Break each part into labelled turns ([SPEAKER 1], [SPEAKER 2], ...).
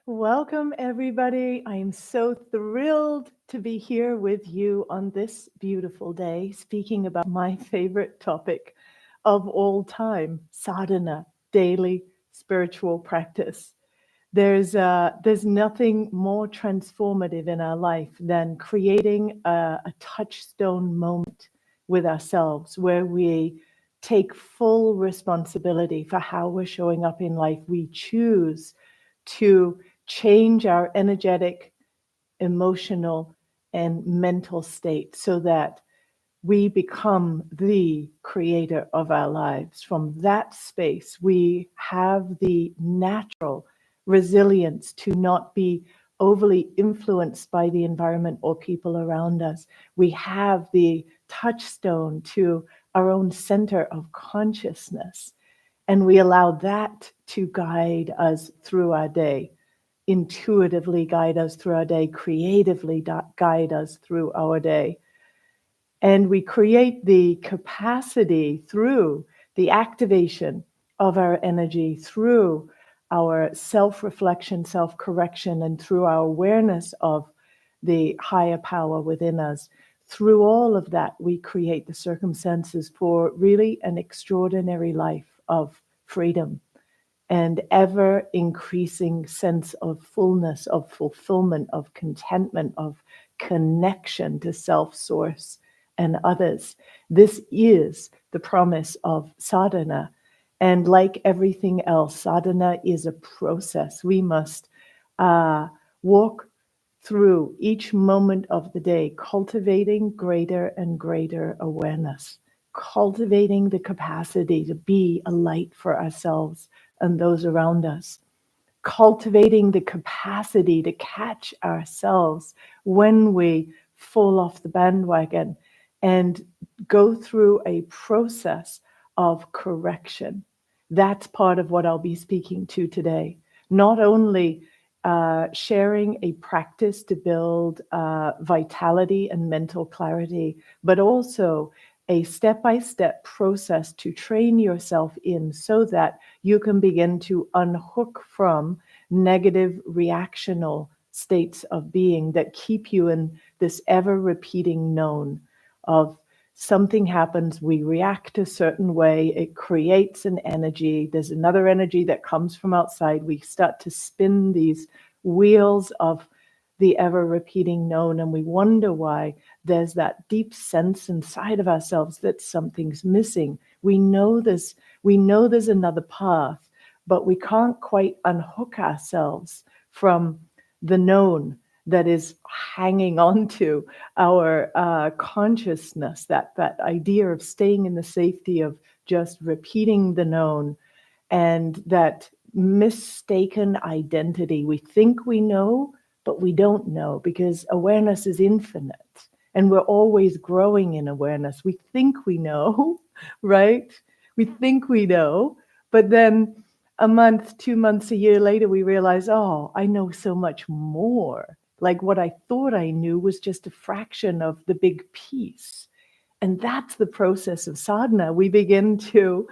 [SPEAKER 1] Welcome, everybody. I am so thrilled to be here with you on this beautiful day, speaking about my favorite topic of all time, sadhana, daily spiritual practice. There's nothing more transformative in our life than creating a touchstone moment with ourselves where we take full responsibility for how we're showing up in life. We choose to change our energetic, emotional, and mental state so that we become the creator of our lives. From that space, we have the natural resilience to not be overly influenced by the environment or people around us. We have the touchstone to our own center of consciousness, and we allow that to guide us through our day, intuitively guide us through our day, creatively guide us through our day. And we create the capacity through the activation of our energy, through our self-reflection, self-correction, and through our awareness of the higher power within us. Through all of that, we create the circumstances for really an extraordinary life of freedom and ever increasing sense of fullness, of fulfillment, of contentment, of connection to self-source and others. This is the promise of sadhana. And like everything else, sadhana is a process. We must walk through each moment of the day, cultivating greater and greater awareness, cultivating the capacity to be a light for ourselves and those around us, cultivating the capacity to catch ourselves when we fall off the bandwagon and go through a process of correction. That's part of what I'll be speaking to today. Not only sharing a practice to build vitality and mental clarity, but also a step-by-step process to train yourself in so that you can begin to unhook from negative reactional states of being that keep you in this ever-repeating known of something happens, we react a certain way, it creates an energy, there's another energy that comes from outside, we start to spin these wheels of the ever-repeating known, and we wonder why there's that deep sense inside of ourselves that something's missing. We know there's another path, but we can't quite unhook ourselves from the known that is hanging on to our consciousness, that idea of staying in the safety of just repeating the known, and that mistaken identity. We think we know, but we don't know, because awareness is infinite and we're always growing in awareness. We think we know, right? We think we know, but then a month, 2 months, a year later, we realize, oh, I know so much more. Like what I thought I knew was just a fraction of the big piece. And that's the process of sadhana. We begin to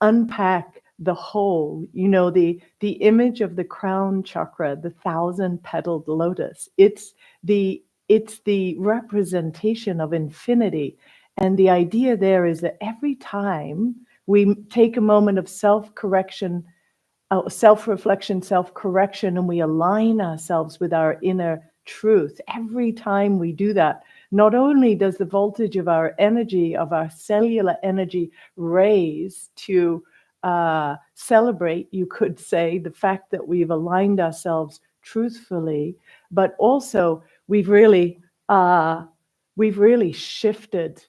[SPEAKER 1] unpack the whole, the image of the crown chakra, the 1,000-petaled lotus. It's the representation of infinity. And the idea there is that every time we take a moment of self-correction, self-reflection, self-correction, and we align ourselves with our inner truth, every time we do that, not only does the voltage of our energy, of our cellular energy, raise to celebrate, you could say, the fact that we've aligned ourselves truthfully, but also we've really shifted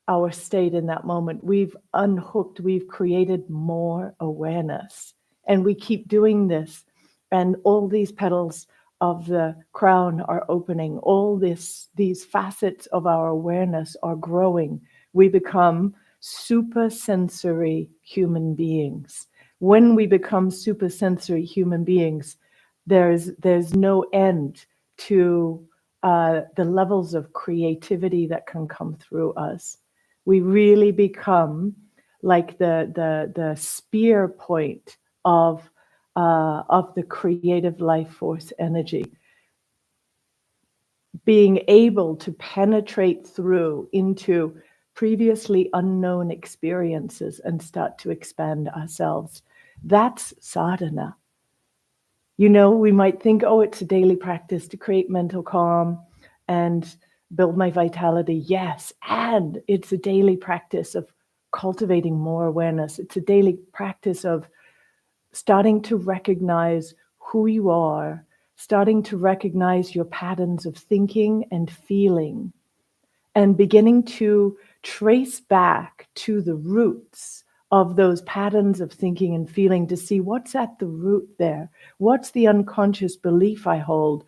[SPEAKER 1] our state in that moment. We've unhooked, we've created more awareness. And we keep doing this, and all these petals of the crown are opening. All these facets of our awareness are growing. We become supersensory human beings. When we become supersensory human beings, there's no end to the levels of creativity that can come through us. We really become like the spear point of of the creative life force energy. Being able to penetrate through into previously unknown experiences and start to expand ourselves. That's sadhana. You know, we might think, oh, it's a daily practice to create mental calm and build my vitality. Yes, and it's a daily practice of cultivating more awareness. It's a daily practice of starting to recognize who you are, starting to recognize your patterns of thinking and feeling, and beginning to trace back to the roots of those patterns of thinking and feeling to see what's at the root there. What's the unconscious belief I hold?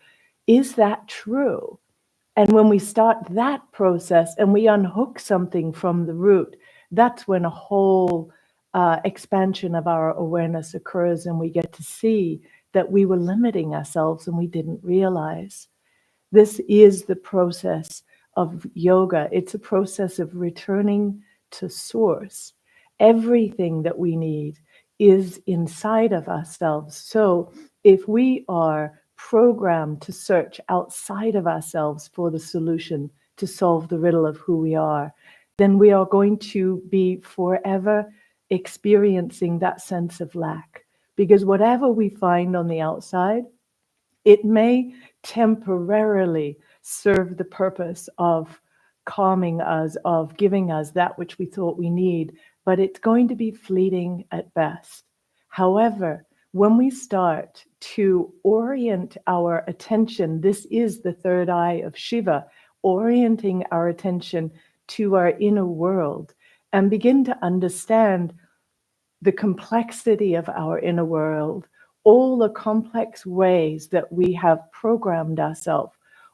[SPEAKER 1] Is that true? And when we start that process and we unhook something from the root, that's when a whole expansion of our awareness occurs, and we get to see that we were limiting ourselves and we didn't realize. This is the process of yoga. It's a process of returning to source. Everything that we need is inside of ourselves. So if we are programmed to search outside of ourselves for the solution to solve the riddle of who we are, then we are going to be forever experiencing that sense of lack. Because whatever we find on the outside, it may temporarily serve the purpose of calming us, of giving us that which we thought we need, but it's going to be fleeting at best. However, when we start to orient our attention, this is the third eye of Shiva, orienting our attention to our inner world and begin to understand the complexity of our inner world, all the complex ways that we have programmed ourselves,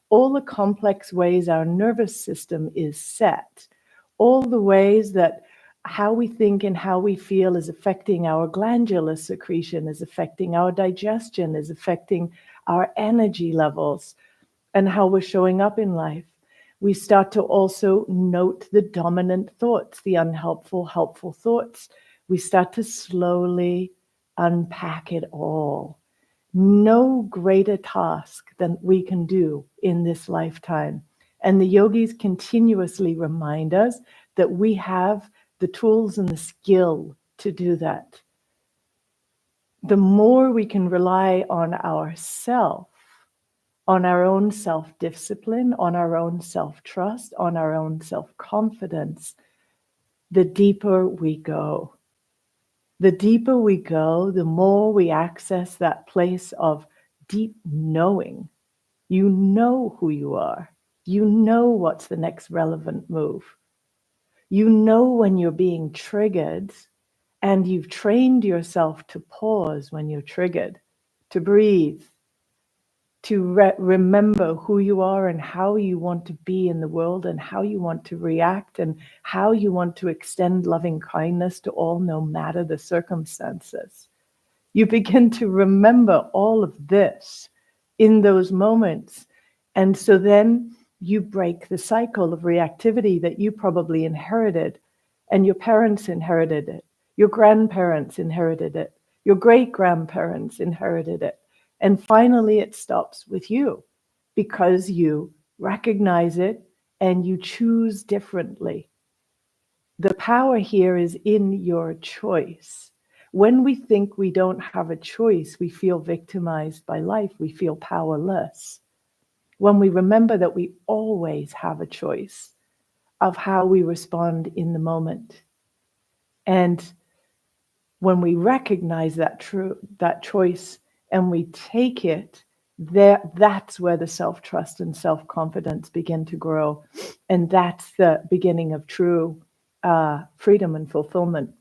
[SPEAKER 1] all the complex ways our nervous system is set, all the ways that how we think and how we feel is affecting our glandular secretion, is affecting our digestion, is affecting our energy levels, and how we're showing up in life. We start to also note the dominant thoughts, the unhelpful, helpful thoughts. We start to slowly unpack it all. No greater task than we can do in this lifetime. And the yogis continuously remind us that we have the tools and the skill to do that. The more we can rely on ourself, on our own self-discipline, on our own self-trust, on our own self-confidence, the deeper we go. The deeper we go, the more we access that place of deep knowing. You know who you are. You know what's the next relevant move. You know when you're being triggered, and you've trained yourself to pause when you're triggered, to breathe, to remember who you are and how you want to be in the world and how you want to react and how you want to extend loving kindness to all, no matter the circumstances. You begin to remember all of this in those moments. And so then you break the cycle of reactivity that you probably inherited, and your parents inherited it, your grandparents inherited it, your great-grandparents inherited it. And finally, it stops with you because you recognize it and you choose differently. The power here is in your choice. When we think we don't have a choice, we feel victimized by life. We feel powerless. When we remember that we always have a choice of how we respond in the moment. And when we recognize that choice and we take it, that's where the self-trust and self-confidence begin to grow. And that's the beginning of true freedom and fulfillment.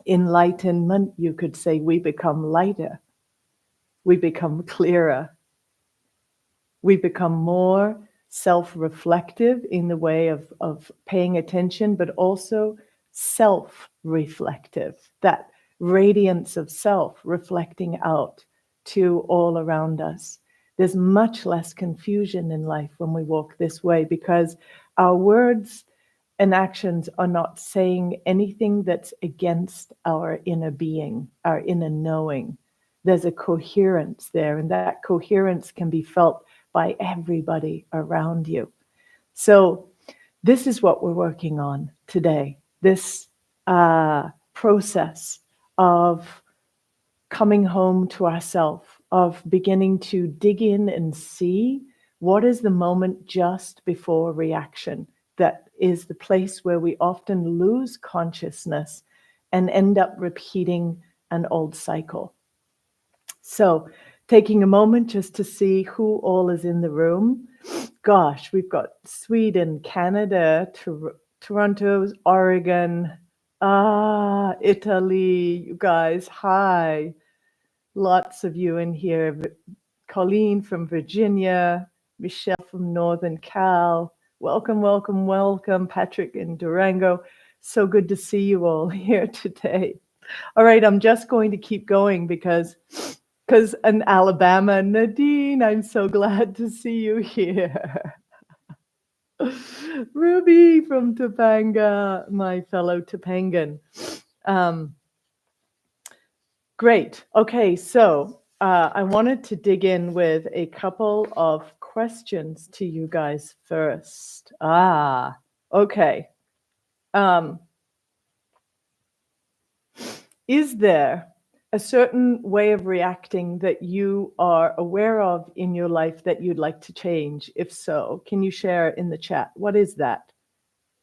[SPEAKER 1] Enlightenment, you could say, we become lighter. We become clearer. We become more self-reflective in the way of paying attention, but also self-reflective, that radiance of self reflecting out to all around us. There's much less confusion in life when we walk this way because our words and actions are not saying anything that's against our inner being, our inner knowing. there's a coherence there, and that coherence can be felt by everybody around you. So this is what we're working on today, this process of coming home to ourselves, of beginning to dig in and see what is the moment just before reaction. That is the place where we often lose consciousness and end up repeating an old cycle. So taking a moment just to see who all is in the room. Gosh, we've got Sweden, Canada, Toronto, Oregon, Italy, you guys, hi. Lots of you in here. Colleen from Virginia, Michelle from Northern Cal. Welcome, welcome, welcome. Patrick in Durango. So good to see you all here today. All right, I'm just going to keep going because in Alabama, Nadine, I'm so glad to see you here. Ruby from Topanga, my fellow Topangan. Great. Okay, so I wanted to dig in with a couple of questions to you guys first. Okay. Is there a certain way of reacting that you are aware of in your life that you'd like to change? If so, can you share in the chat? What is that?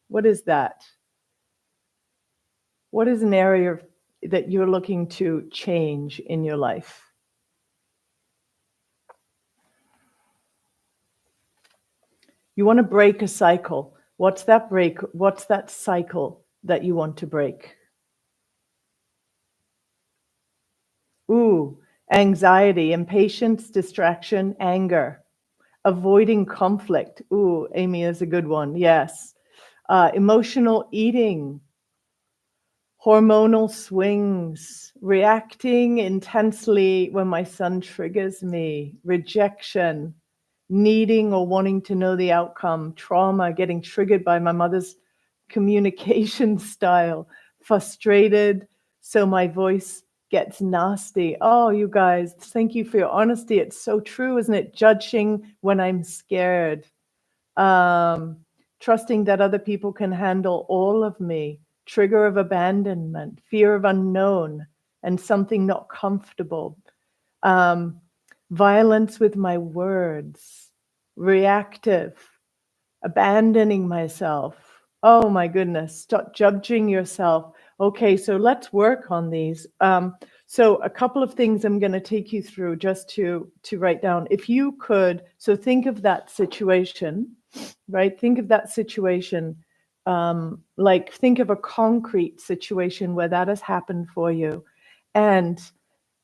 [SPEAKER 1] What is that? What is an area that you're looking to change in your life? You want to break a cycle. What's that break? What's that cycle that you want to break? Ooh, anxiety, impatience, distraction, anger, avoiding conflict. Ooh, Amy is a good one. Yes. Emotional eating, hormonal swings, reacting intensely when my son triggers me, rejection, needing or wanting to know the outcome, trauma, getting triggered by my mother's communication style, frustrated, so my voice gets nasty. Oh, you guys, thank you for your honesty. It's so true, isn't it? Judging when I'm scared. Trusting that other people can handle all of me. Trigger of abandonment, fear of unknown, and something not comfortable. Violence with my words. Reactive. Abandoning myself. Oh my goodness, stop judging yourself. Okay, so let's work on these. So a couple of things I'm going to take you through just to write down. If you could, so think of that situation, right? Think of that situation, like think of a concrete situation where that has happened for you. And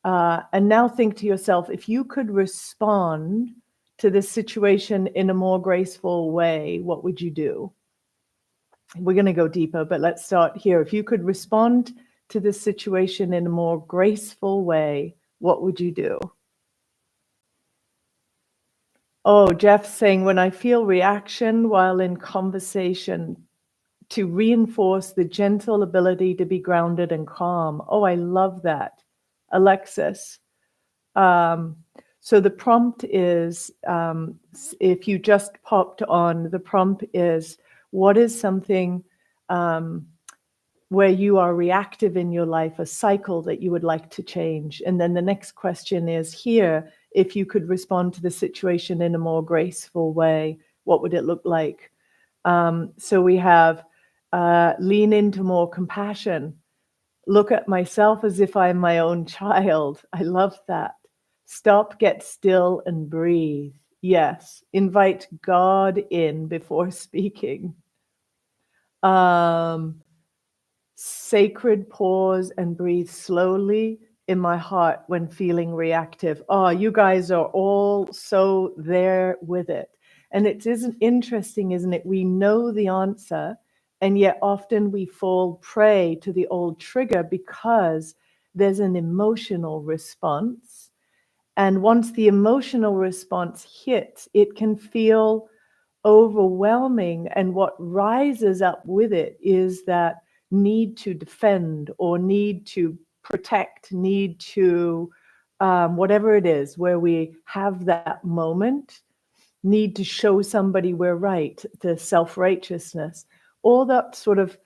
[SPEAKER 1] now think to yourself, if you could respond to this situation in a more graceful way, what would you do? We're going to go deeper, but let's start here. If you could respond to this situation in a more graceful way, what would you do? Oh, Jeff's saying, when I feel reaction while in conversation, to reinforce the gentle ability to be grounded and calm. Oh, I love that. Alexis. So the prompt is, if you just popped on, the prompt is, what is something where you are reactive in your life, a cycle that you would like to change? And then the next question is here, if you could respond to the situation in a more graceful way, what would it look like? So we have lean into more compassion. Look at myself as if I'm my own child. I love that. Stop, get still, and breathe. Yes. Invite God in before speaking. Sacred pause and breathe slowly in my heart when feeling reactive. Oh, you guys are all so there with it. And it isn't interesting, isn't it? We know the answer, and yet often we fall prey to the old trigger because there's an emotional response. And once the emotional response hits, it can feel overwhelming. And what rises up with it is that need to defend or need to protect, need to whatever it is, where we have that moment, need to show somebody we're right, the self-righteousness, all that sort of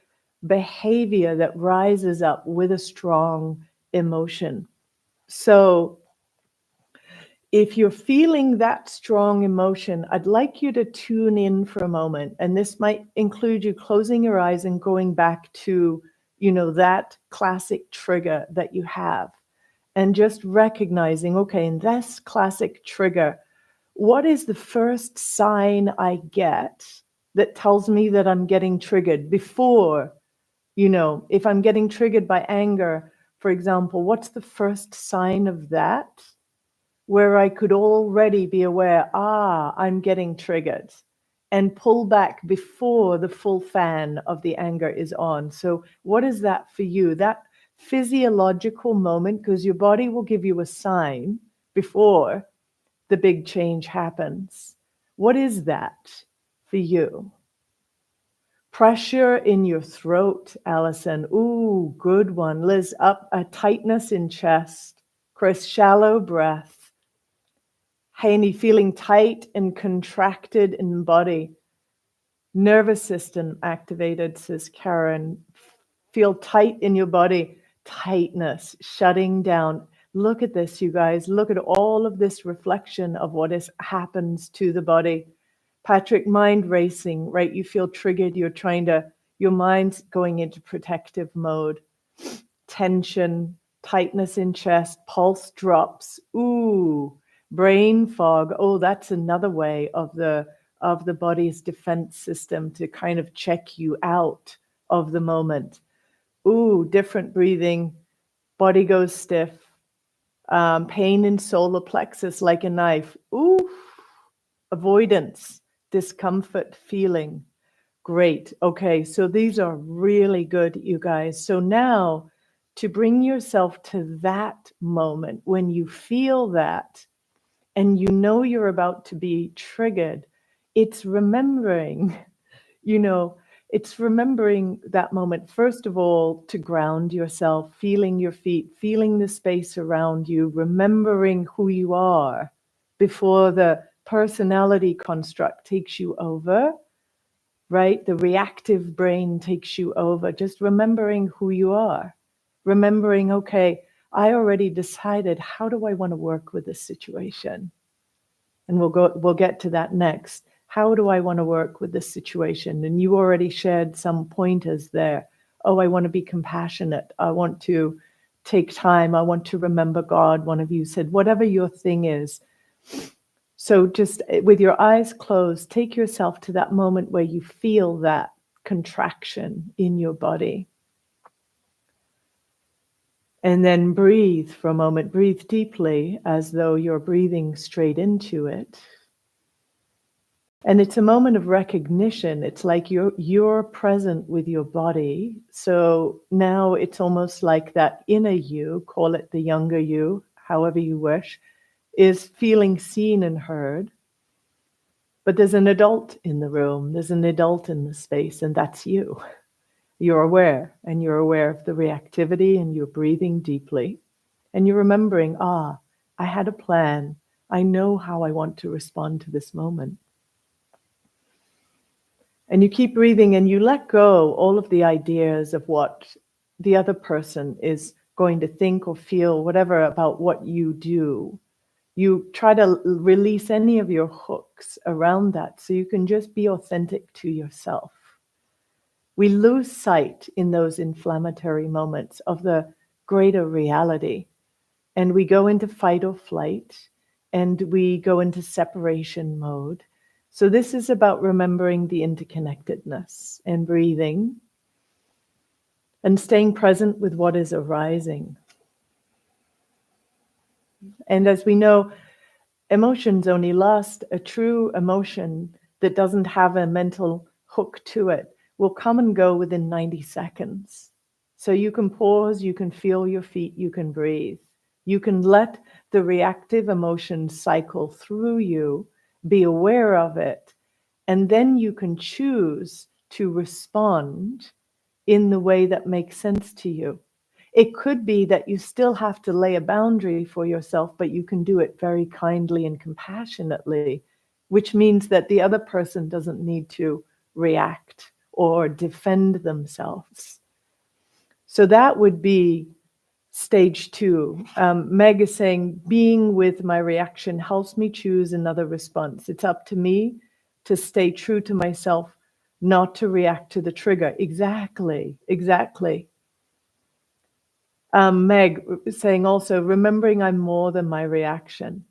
[SPEAKER 1] behavior that rises up with a strong emotion. So if you're feeling that strong emotion, I'd like you to tune in for a moment. And this might include you closing your eyes and going back to, that classic trigger that you have. And just recognizing, okay, in this classic trigger, what is the first sign I get that tells me that I'm getting triggered before, if I'm getting triggered by anger, for example, what's the first sign of that? Where I could already be aware, I'm getting triggered, and pull back before the full fan of the anger is on. So what is that for you? That physiological moment, because your body will give you a sign before the big change happens. What is that for you? Pressure in your throat, Allison. Ooh, good one. Liz, up a tightness in chest. Chris, shallow breath. Haney, feeling tight and contracted in body. Nervous system activated, says Karen. Feel tight in your body. Tightness, shutting down. Look at this, you guys. Look at all of this reflection of what happens to the body. Patrick, mind racing, right? You feel triggered. Your mind's going into protective mode. Tension, tightness in chest, pulse drops. Ooh. Brain fog. Oh, that's another way of the body's defense system to kind of check you out of the moment. Ooh, different breathing. Body goes stiff. Pain in solar plexus like a knife. Ooh, avoidance, discomfort, feeling. Great. Okay, so these are really good, you guys. So now to bring yourself to that moment when you feel that, and you're about to be triggered, it's remembering, it's remembering that moment, first of all, to ground yourself, feeling your feet, feeling the space around you, remembering who you are before the personality construct takes you over, right? The reactive brain takes you over, just remembering who you are, remembering, okay, I already decided, how do I want to work with this situation? And we'll get to that next. How do I want to work with this situation? And you already shared some pointers there. Oh, I want to be compassionate. I want to take time. I want to remember God. One of you said, whatever your thing is. So just with your eyes closed, take yourself to that moment where you feel that contraction in your body. And then breathe for a moment. Breathe deeply as though you're breathing straight into it. And it's a moment of recognition. It's like you're present with your body. So now it's almost like that inner you, call it the younger you, however you wish, is feeling seen and heard. But there's an adult in the room. There's an adult in the space, and that's you. You're aware, and you're aware of the reactivity, and you're breathing deeply. And you're remembering, I had a plan. I know how I want to respond to this moment. And you keep breathing and you let go all of the ideas of what the other person is going to think or feel, whatever, about what you do. You try to release any of your hooks around that so you can just be authentic to yourself. We lose sight in those inflammatory moments of the greater reality. And we go into fight or flight, and we go into separation mode. So this is about remembering the interconnectedness and breathing and staying present with what is arising. And as we know, emotions only last, a true emotion that doesn't have a mental hook to it will come and go within 90 seconds. So you can pause, you can feel your feet, you can breathe. You can let the reactive emotion cycle through you, be aware of it, and then you can choose to respond in the way that makes sense to you. It could be that you still have to lay a boundary for yourself, but you can do it very kindly and compassionately, which means that the other person doesn't need to react or defend themselves. So that would be stage 2. Meg is saying, being with my reaction helps me choose another response. It's up to me to stay true to myself, not to react to the trigger. Exactly. Meg saying also, remembering I'm more than my reaction.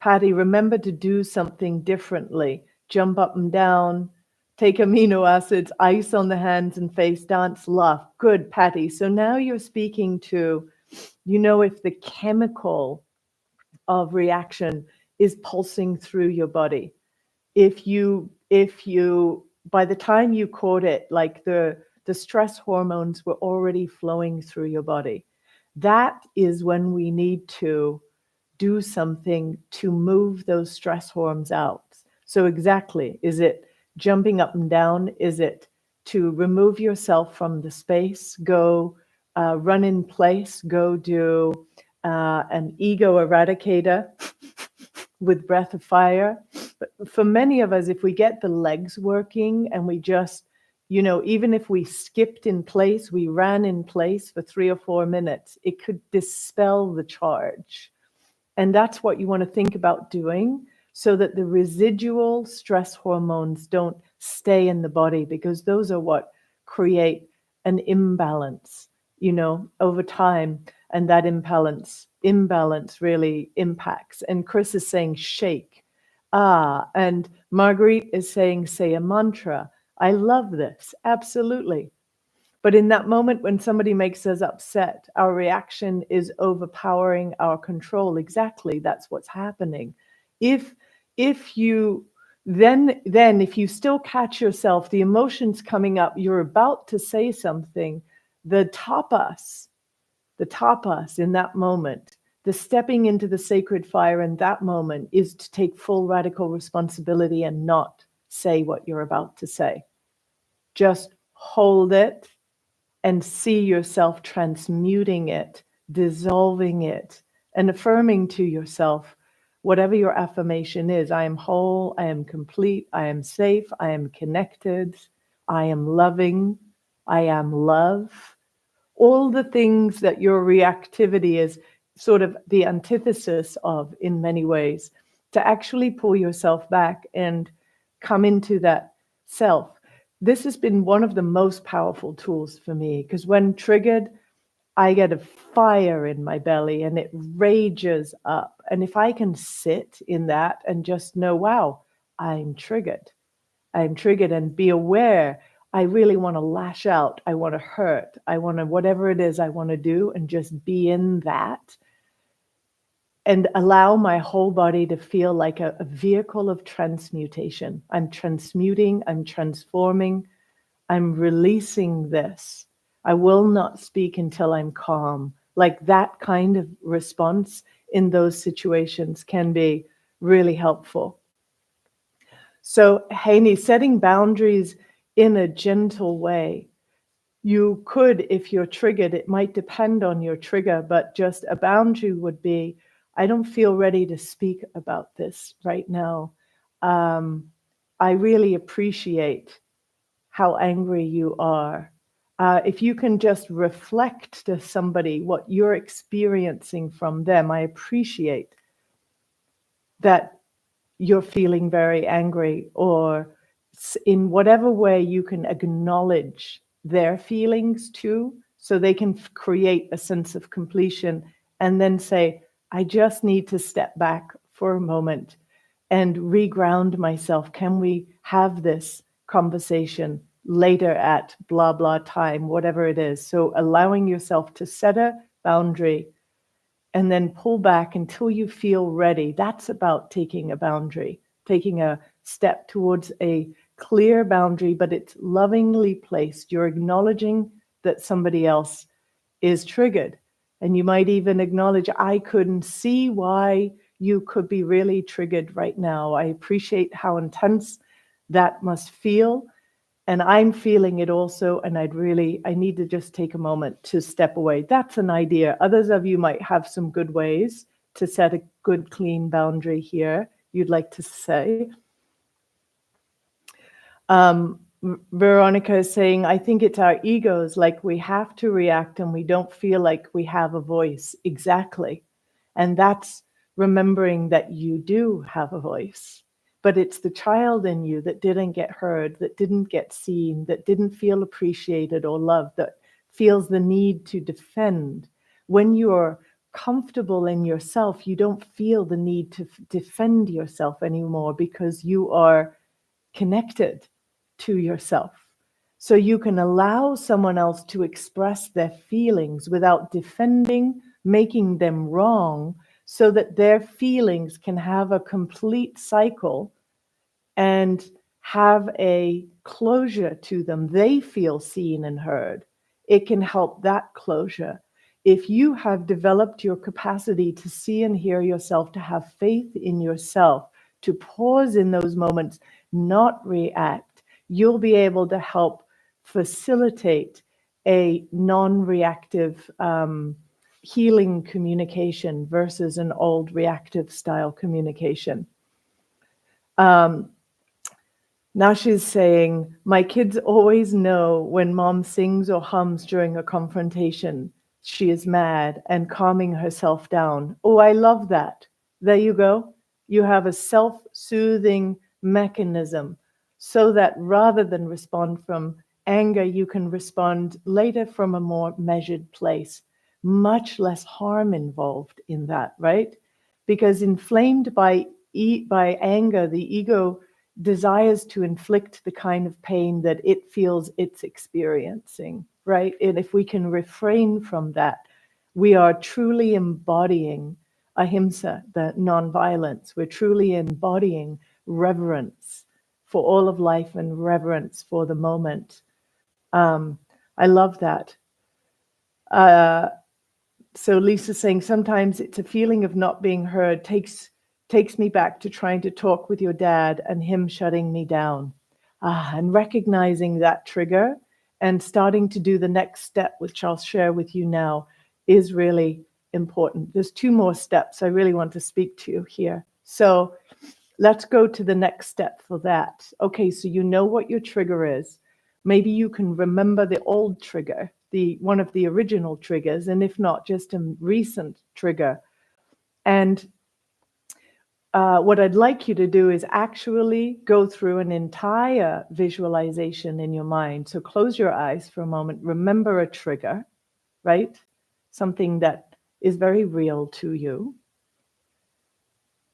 [SPEAKER 1] Patty, remember to do something differently. Jump up and down, take amino acids, ice on the hands and face, dance, laugh. Good, Patty. So now you're speaking to, if the chemical of reaction is pulsing through your body. If you, by the time you caught it, like the stress hormones were already flowing through your body. That is when we need to do something to move those stress hormones out. So exactly, is it jumping up and down? Is it to remove yourself from the space? Go run in place, go do an ego eradicator with breath of fire. But for many of us, if we get the legs working and we just, even if we skipped in place, we ran in place for 3 or 4 minutes, it could dispel the charge. And that's what you want to think about doing, so that the residual stress hormones don't stay in the body, because those are what create an imbalance, over time. And that imbalance really impacts. And Chris is saying shake. And Marguerite is saying say a mantra. I love this. Absolutely. But in that moment when somebody makes us upset, our reaction is overpowering our control. Exactly, that's what's happening. If you then if you still catch yourself, the emotions coming up, you're about to say something, the tapas in that moment, the stepping into the sacred fire in that moment is to take full radical responsibility and not say what you're about to say. Just hold it and see yourself transmuting it, dissolving it, and affirming to yourself, whatever your affirmation is, I am whole, I am complete, I am safe, I am connected, I am loving, I am love. All the things that your reactivity is sort of the antithesis of in many ways, to actually pull yourself back and come into that self. This has been one of the most powerful tools for me, because when triggered, I get a fire in my belly and it rages up. And if I can sit in that and just know, wow, I'm triggered and be aware, I really want to lash out, I want to hurt, I want to, whatever it is I want to do, and just be in that and allow my whole body to feel like a vehicle of transmutation. I'm transmuting, I'm transforming, I'm releasing this. I will not speak until I'm calm. Like that kind of response in those situations can be really helpful. So, Haney, setting boundaries in a gentle way. You could, if you're triggered, it might depend on your trigger, but just a boundary would be, I don't feel ready to speak about this right now. I really appreciate how angry you are. If you can just reflect to somebody what you're experiencing from them, I appreciate that you're feeling very angry, or in whatever way you can acknowledge their feelings too, so they can create a sense of completion, and then say, I just need to step back for a moment and reground myself. Can we have this conversation later at blah, blah time, whatever it is? So allowing yourself to set a boundary and then pull back until you feel ready. That's about taking a boundary, taking a step towards a clear boundary, but it's lovingly placed. You're acknowledging that somebody else is triggered. And you might even acknowledge, I couldn't see why you could be really triggered right now. I appreciate how intense that must feel. And I'm feeling it also, and I need to just take a moment to step away. That's an idea. Others of you might have some good ways to set a good, clean boundary here you'd like to say. Veronica is saying, I think it's our egos, like we have to react and we don't feel like we have a voice. Exactly. And that's remembering that you do have a voice. But it's the child in you that didn't get heard, that didn't get seen, that didn't feel appreciated or loved, that feels the need to defend. When you're comfortable in yourself, you don't feel the need to defend yourself anymore because you are connected to yourself. So you can allow someone else to express their feelings without defending, making them wrong, so that their feelings can have a complete cycle and have a closure to them. They feel seen and heard. It can help that closure. If you have developed your capacity to see and hear yourself, to have faith in yourself, to pause in those moments, not react, you'll be able to help facilitate a non-reactive healing communication versus an old reactive style communication. Now she's saying, my kids always know when mom sings or hums during a confrontation, she is mad, and calming herself down. Oh, I love that. There you go. You have a self-soothing mechanism so that rather than respond from anger, you can respond later from a more measured place. Much less harm involved in that, right? Because inflamed by anger, the ego desires to inflict the kind of pain that it feels it's experiencing, right? And if we can refrain from that, we are truly embodying ahimsa, the nonviolence. We're truly embodying reverence for all of life and reverence for the moment. I love that. So Lisa's saying, sometimes it's a feeling of not being heard, takes me back to trying to talk with your dad and him shutting me down. And recognizing that trigger and starting to do the next step, which I'll share with you now, is really important. There's 2 more steps I really want to speak to you here. So let's go to the next step for that. Okay, so you know what your trigger is. Maybe you can remember the old trigger, one of the original triggers, and if not, just a recent trigger. And what I'd like you to do is actually go through an entire visualization in your mind. So close your eyes for a moment. Remember a trigger, right? Something that is very real to you.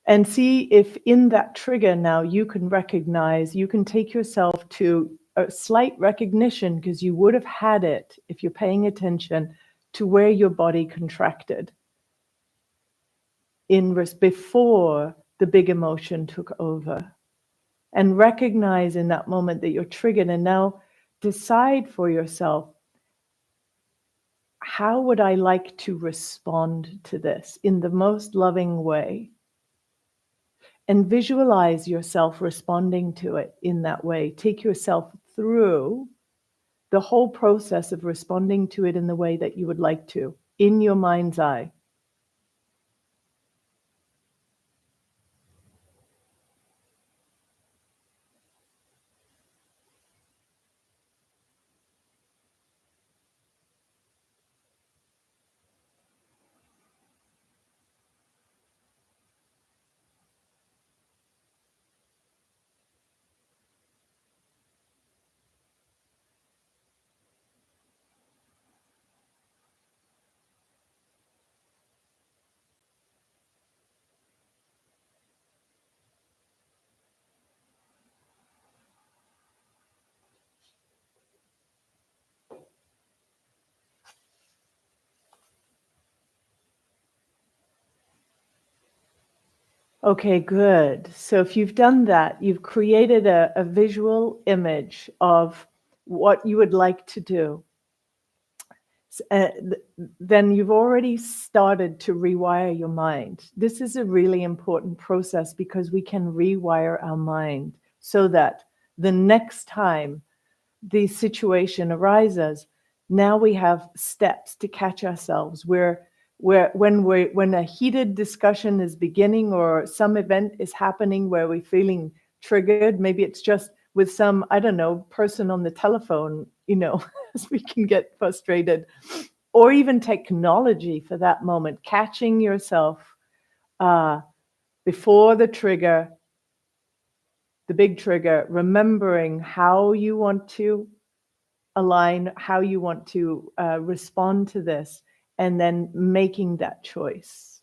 [SPEAKER 1] And see if in that trigger now you can recognize, you can take yourself to a slight recognition, because you would have had it if you're paying attention to where your body contracted before the big emotion took over. And recognize in that moment that you're triggered, and now decide for yourself, how would I like to respond to this in the most loving way? And visualize yourself responding to it in that way. Take yourself through the whole process of responding to it in the way that you would like to, in your mind's eye. Okay, good. So if you've done that, you've created a visual image of what you would like to do. Then you've already started to rewire your mind. This is a really important process because we can rewire our mind so that the next time the situation arises, now we have steps to catch ourselves when a heated discussion is beginning or some event is happening where we're feeling triggered. Maybe it's just with some, I don't know, person on the telephone, as we can get frustrated, or even technology for that moment, catching yourself before the trigger, the big trigger, remembering how you want to align, how you want to respond to this, and then making that choice.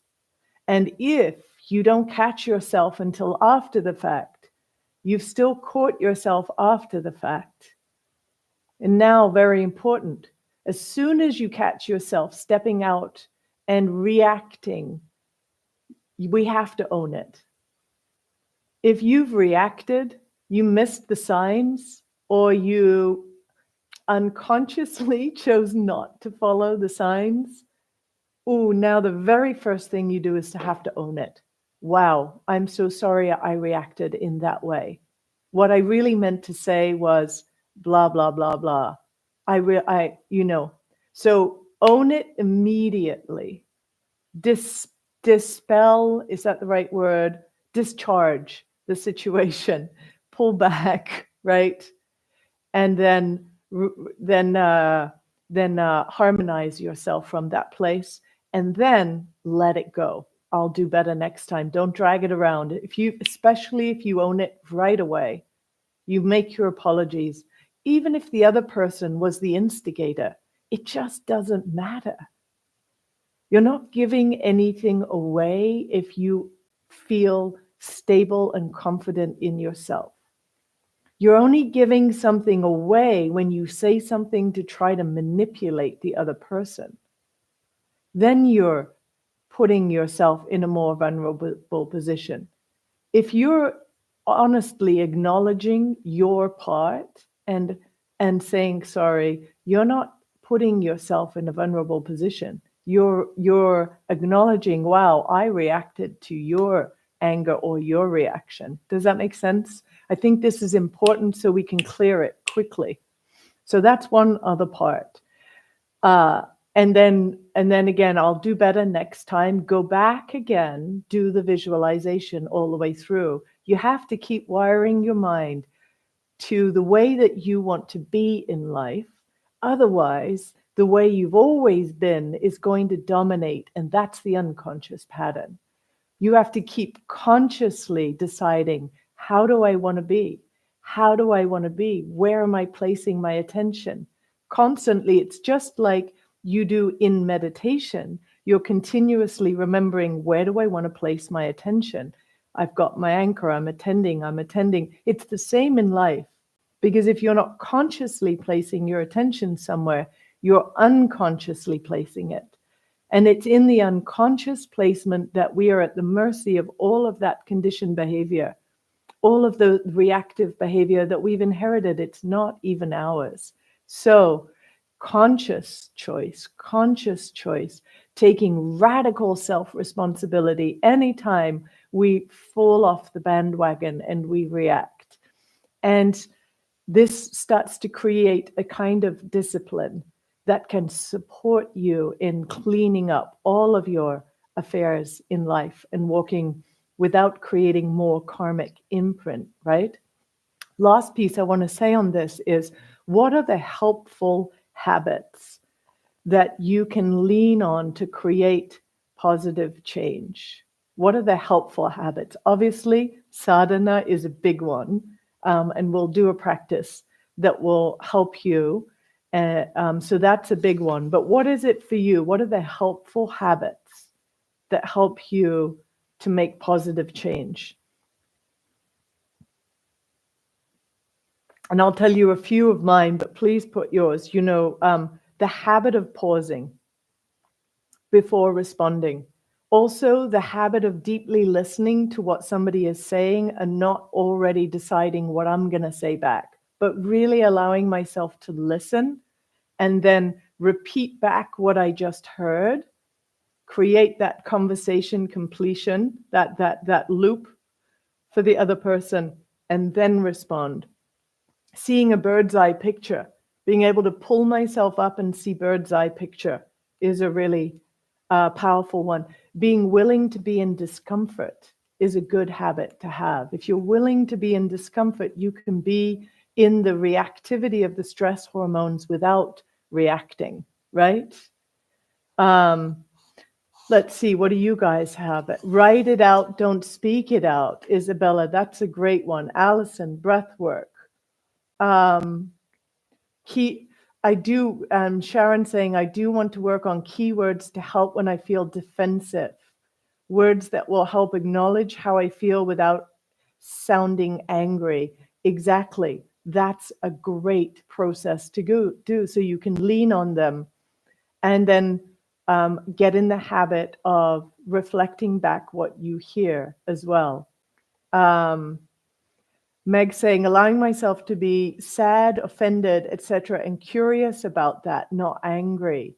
[SPEAKER 1] And if you don't catch yourself until after the fact, you've still caught yourself after the fact. And now, very important, as soon as you catch yourself stepping out and reacting, we have to own it. If you've reacted, you missed the signs, or you unconsciously chose not to follow the signs, now the very first thing you do is to have to own it. Wow, I'm so sorry I reacted in that way. What I really meant to say was blah, blah, blah, blah. So own it immediately. Dispel, is that the right word? Discharge the situation. Pull back, right? And then harmonize yourself from that place, and then let it go. I'll do better next time. Don't drag it around. Especially if you own it right away, you make your apologies. Even if the other person was the instigator, it just doesn't matter. You're not giving anything away if you feel stable and confident in yourself. You're only giving something away when you say something to try to manipulate the other person. Then you're putting yourself in a more vulnerable position. If you're honestly acknowledging your part and saying sorry, you're not putting yourself in a vulnerable position. You're acknowledging, wow, I reacted to your anger or your reaction. Does that make sense? I think this is important so we can clear it quickly. So that's one other part. And then again, I'll do better next time. Go back again, do the visualization all the way through. You have to keep wiring your mind to the way that you want to be in life. Otherwise, the way you've always been is going to dominate, and that's the unconscious pattern. You have to keep consciously deciding, how do I want to be? How do I want to be? Where am I placing my attention? Constantly, it's just like you do in meditation. You're continuously remembering, where do I want to place my attention? I've got my anchor, I'm attending. It's the same in life, because if you're not consciously placing your attention somewhere, you're unconsciously placing it. And it's in the unconscious placement that we are at the mercy of all of that conditioned behavior, all of the reactive behavior that we've inherited. It's not even ours. So conscious choice, taking radical self-responsibility anytime we fall off the bandwagon and we react. And this starts to create a kind of discipline that can support you in cleaning up all of your affairs in life and walking without creating more karmic imprint, right? Last piece I want to say on this is, what are the helpful habits that you can lean on to create positive change? What are the helpful habits? Obviously, sadhana is a big one, and we'll do a practice that will help you. So that's a big one. But what is it for you? What are the helpful habits that help you to make positive change? And I'll tell you a few of mine, but please put yours. The habit of pausing before responding. Also, the habit of deeply listening to what somebody is saying and not already deciding what I'm going to say back, but really allowing myself to listen and then repeat back what I just heard, create that conversation completion, that loop for the other person, and then respond. seeing a bird's eye picture, being able to pull myself up and see bird's eye picture is a really powerful one. Being willing to be in discomfort is a good habit to have. If you're willing to be in discomfort, you can be in the reactivity of the stress hormones without reacting, right? Let's see, what do you guys have? Write it out, don't speak it out. Isabella, that's a great one. Allison, breath work. Sharon saying, I do want to work on keywords to help when I feel defensive. Words that will help acknowledge how I feel without sounding angry. Exactly. That's a great process to do. So you can lean on them and then get in the habit of reflecting back what you hear as well. Meg saying, allowing myself to be sad, offended, etc., and curious about that, not angry,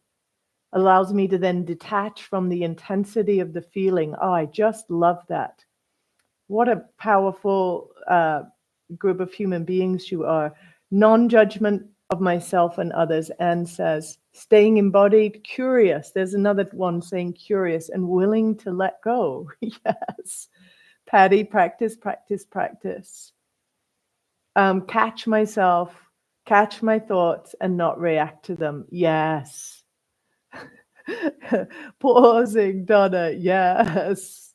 [SPEAKER 1] allows me to then detach from the intensity of the feeling. Oh, I just love that. What a powerful group of human beings you are. Non-judgment of myself and others. Anne says, staying embodied, curious. There's another one saying curious and willing to let go. Yes. Patty, practice, practice, practice. Catch myself, catch my thoughts and not react to them. Yes. Pausing, Donna. Yes.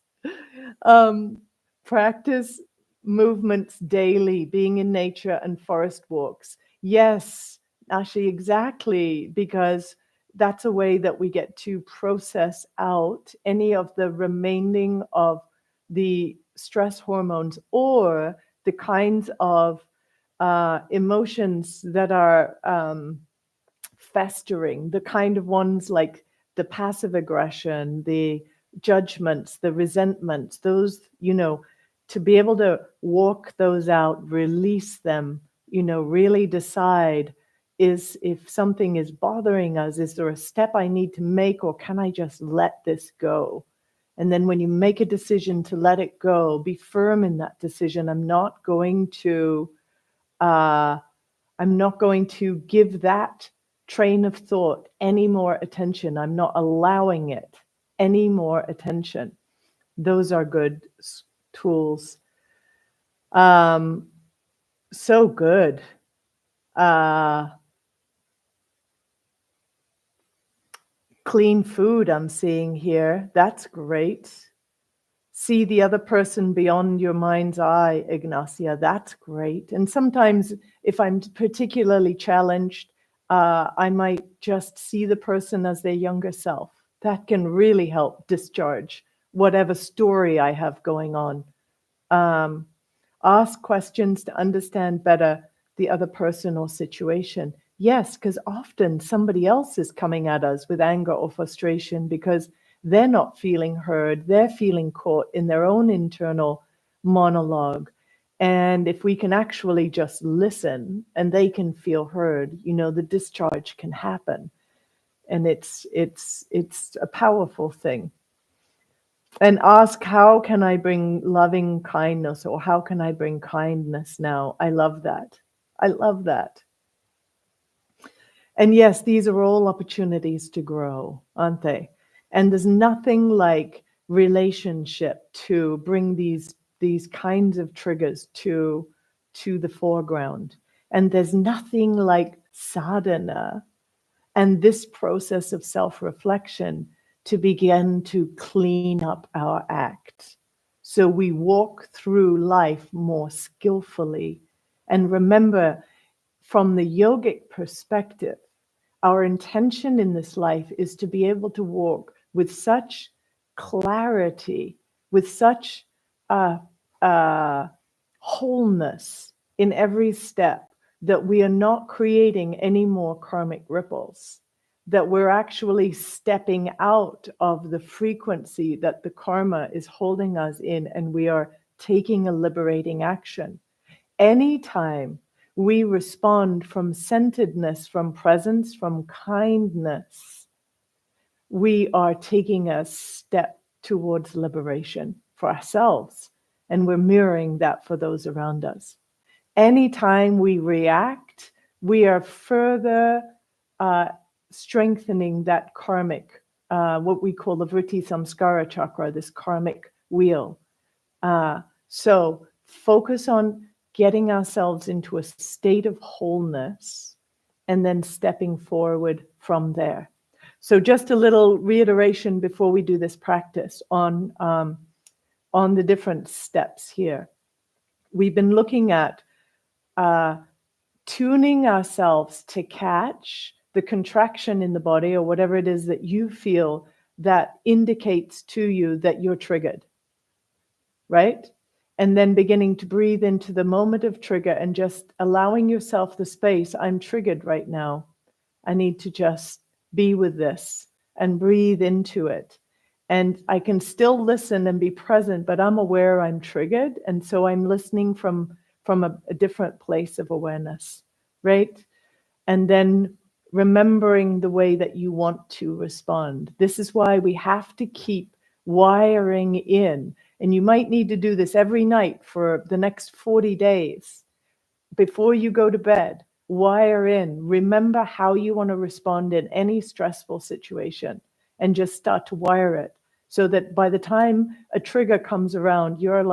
[SPEAKER 1] Practice movements daily, being in nature and forest walks. Yes, actually, exactly, because that's a way that we get to process out any of the remaining of the stress hormones or the kinds of emotions that are festering, the kind of ones like the passive aggression, the judgments, the resentments, those, to be able to walk those out, release them, really decide, is if something is bothering us, is there a step I need to make, or can I just let this go? And then when you make a decision to let it go, be firm in that decision. I'm not going to give that train of thought any more attention. I'm not allowing it any more attention. Those are good tools. So good. Clean food I'm seeing here. That's great. See the other person beyond your mind's eye, Ignacia. That's great. And sometimes if I'm particularly challenged, I might just see the person as their younger self. That can really help discharge whatever story I have going on. Ask questions to understand better the other person or situation. Yes, because often somebody else is coming at us with anger or frustration because they're not feeling heard. They're feeling caught in their own internal monologue. And if we can actually just listen and they can feel heard, the discharge can happen. And it's a powerful thing. And ask, how can I bring loving kindness, or how can I bring kindness now? I love that. I love that. And yes, these are all opportunities to grow, aren't they? And there's nothing like relationship to bring these kinds of triggers to the foreground. And there's nothing like sadhana and this process of self-reflection to begin to clean up our act. So we walk through life more skillfully. And remember, from the yogic perspective, our intention in this life is to be able to walk with such clarity, with such wholeness in every step, that we are not creating any more karmic ripples, that we're actually stepping out of the frequency that the karma is holding us in, and we are taking a liberating action. Anytime we respond from centeredness, from presence, from kindness, we are taking a step towards liberation for ourselves, and we're mirroring that for those around us. Anytime we react, we are further strengthening that karmic, what we call the vritti samskara chakra, this karmic wheel. So focus on getting ourselves into a state of wholeness and then stepping forward from there. So just a little reiteration before we do this practice on the different steps here. We've been looking at tuning ourselves to catch the contraction in the body or whatever it is that you feel that indicates to you that you're triggered, right? And then beginning to breathe into the moment of trigger and just allowing yourself the space. I'm triggered right now. I need to just be with this and breathe into it. And I can still listen and be present, but I'm aware I'm triggered. And so I'm listening from a different place of awareness, right? And then remembering the way that you want to respond. This is why we have to keep wiring in. And you might need to do this every night for the next 40 days. Before you go to bed, wire in. Remember how you want to respond in any stressful situation and just start to wire it so that by the time a trigger comes around, you're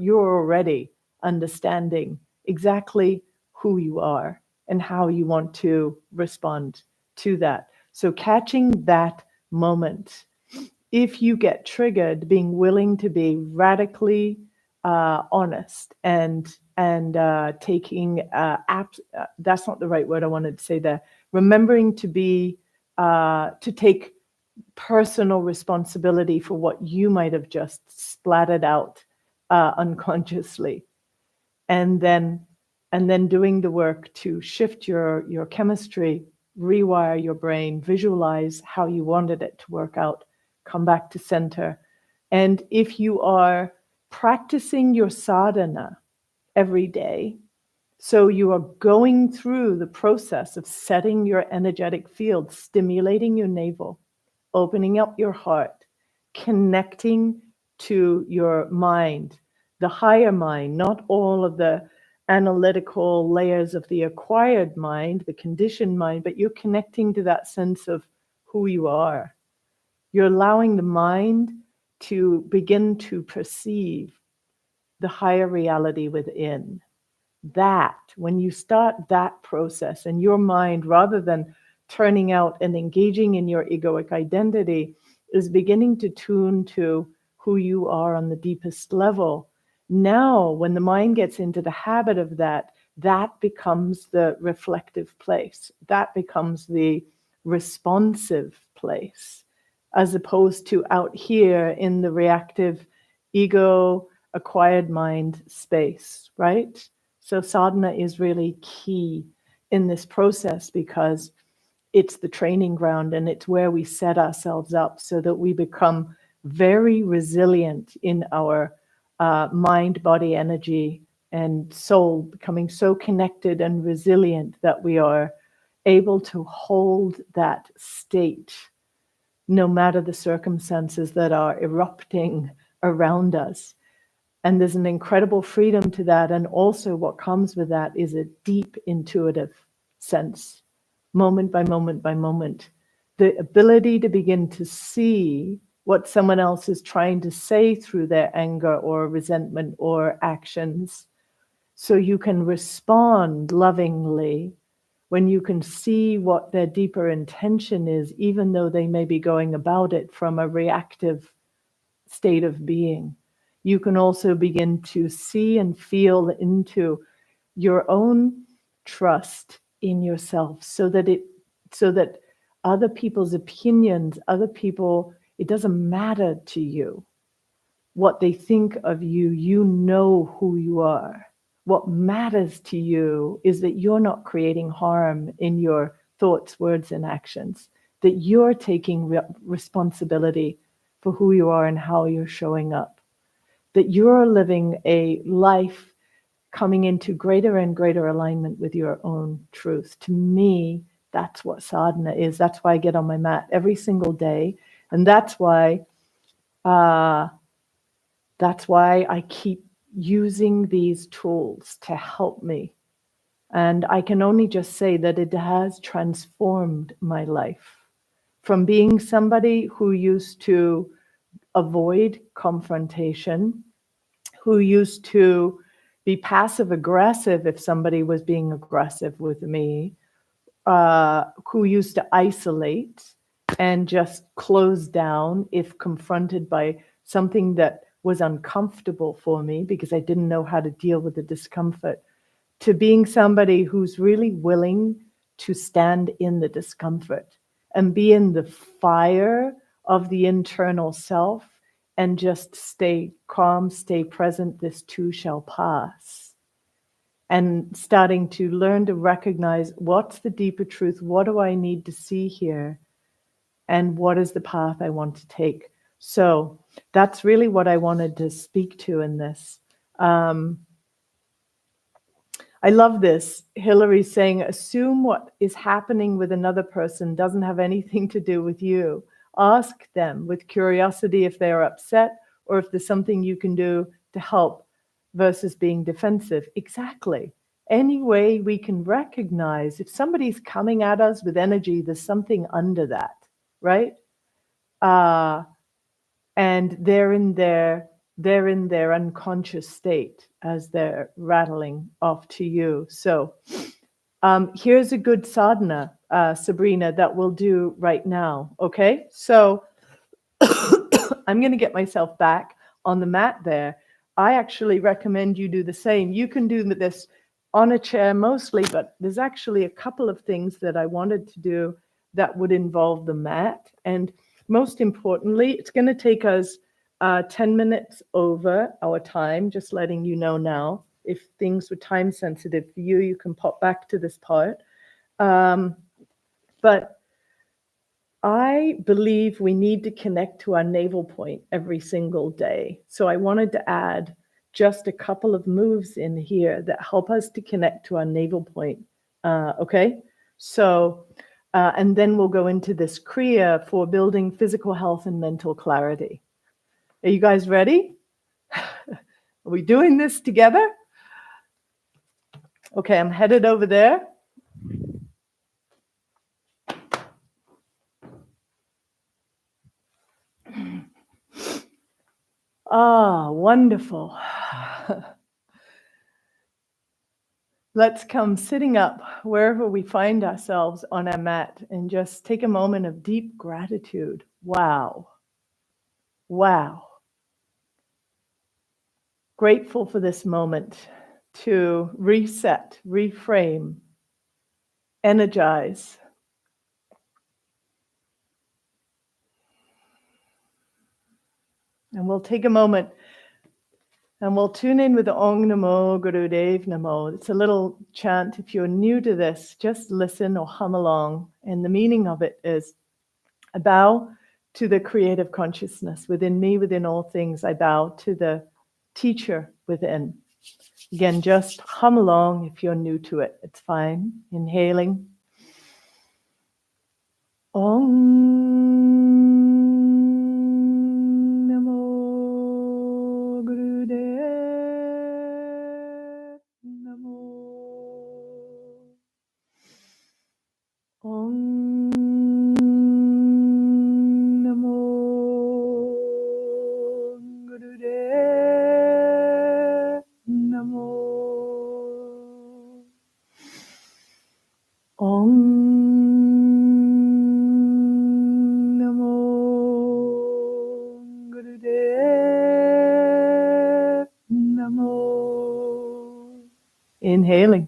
[SPEAKER 1] already understanding exactly who you are and how you want to respond to that. So catching that moment. If you get triggered, being willing to be radically honest and taking that's not the right word I wanted to say there. Remembering to be to take personal responsibility for what you might have just splattered out unconsciously, and then doing the work to shift your chemistry, rewire your brain, visualize how you wanted it to work out, come back to center. And if you are practicing your sadhana every day, so you are going through the process of setting your energetic field, stimulating your navel, opening up your heart, connecting to your mind, the higher mind, not all of the analytical layers of the acquired mind, the conditioned mind, but you're connecting to that sense of who you are. You're allowing the mind to begin to perceive the higher reality within. That, when you start that process and your mind, rather than turning out and engaging in your egoic identity, is beginning to tune to who you are on the deepest level. Now, when the mind gets into the habit of that, that becomes the reflective place. That becomes the responsive place, as opposed to out here in the reactive ego acquired mind space, right? So sadhana is really key in this process because it's the training ground and it's where we set ourselves up so that we become very resilient in our mind, body, energy, and soul, becoming so connected and resilient that we are able to hold that state no matter the circumstances that are erupting around us. And there's an incredible freedom to that. And also what comes with that is a deep intuitive sense, moment by moment by moment. The ability to begin to see what someone else is trying to say through their anger or resentment or actions. So you can respond lovingly when you can see what their deeper intention is, even though they may be going about it from a reactive state of being. You can also begin to see and feel into your own trust in yourself so that other people's opinions, other people, it doesn't matter to you what they think of you. You know who you are. What matters to you is that you're not creating harm in your thoughts, words, and actions, that you're taking responsibility for who you are and how you're showing up, that you're living a life coming into greater and greater alignment with your own truth. To me, that's what sadhana is. That's why I get on my mat every single day. And that's why I keep using these tools to help me. And I can only just say that it has transformed my life from being somebody who used to avoid confrontation, who used to be passive aggressive if somebody was being aggressive with me, who used to isolate and just close down if confronted by something that was uncomfortable for me because I didn't know how to deal with the discomfort, to being somebody who's really willing to stand in the discomfort and be in the fire of the internal self and just stay calm, stay present, this too shall pass. And starting to learn to recognize what's the deeper truth, what do I need to see here, and what is the path I want to take. So that's really what I wanted to speak to in this. I love this. Hillary's saying, assume what is happening with another person doesn't have anything to do with you. Ask them with curiosity if they are upset or if there's something you can do to help versus being defensive. Exactly. Any way we can recognize if somebody's coming at us with energy, there's something under that, right? And they're in their unconscious state as they're rattling off to you. So here's a good sadhana, Sabrina, that we'll do right now. Okay, so I'm going to get myself back on the mat there. I actually recommend you do the same. You can do this on a chair mostly, but there's actually a couple of things that I wanted to do that would involve the mat. And most importantly, it's going to take us 10 minutes over our time, just letting you know now. If things were time sensitive for you, you can pop back to this part. But I believe we need to connect to our navel point every single day. So I wanted to add just a couple of moves in here that help us to connect to our navel point. Okay, so and then we'll go into this Kriya for building physical health and mental clarity. Are you guys ready? Are we doing this together? Okay, I'm headed over there. Ah, wonderful. Let's come sitting up wherever we find ourselves on our mat and just take a moment of deep gratitude. Wow. Wow. Grateful for this moment to reset, reframe, energize. And we'll take a moment and we'll tune in with the Om Namo Gurudev Namo. It's a little chant. If you're new to this, just listen or hum along. And the meaning of it is, I bow to the creative consciousness within me, within all things. I bow to the teacher within. Again, just hum along if you're new to it. It's fine. Inhaling. Om Namo Gurudev Namo. Om Namo Gurudev Namo. Om Namo Gurudev Namo. Inhaling.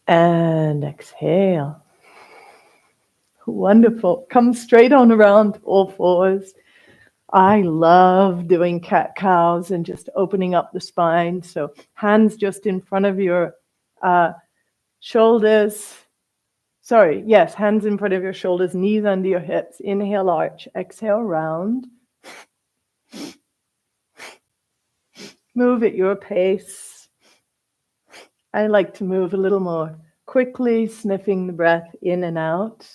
[SPEAKER 1] And exhale. Wonderful. Come straight on around all fours. I love doing cat-cows and just opening up the spine. So hands just in front of your shoulders. Sorry, yes, hands in front of your shoulders, knees under your hips. Inhale, arch. Exhale, round. Move at your pace. I like to move a little more quickly, sniffing the breath in and out.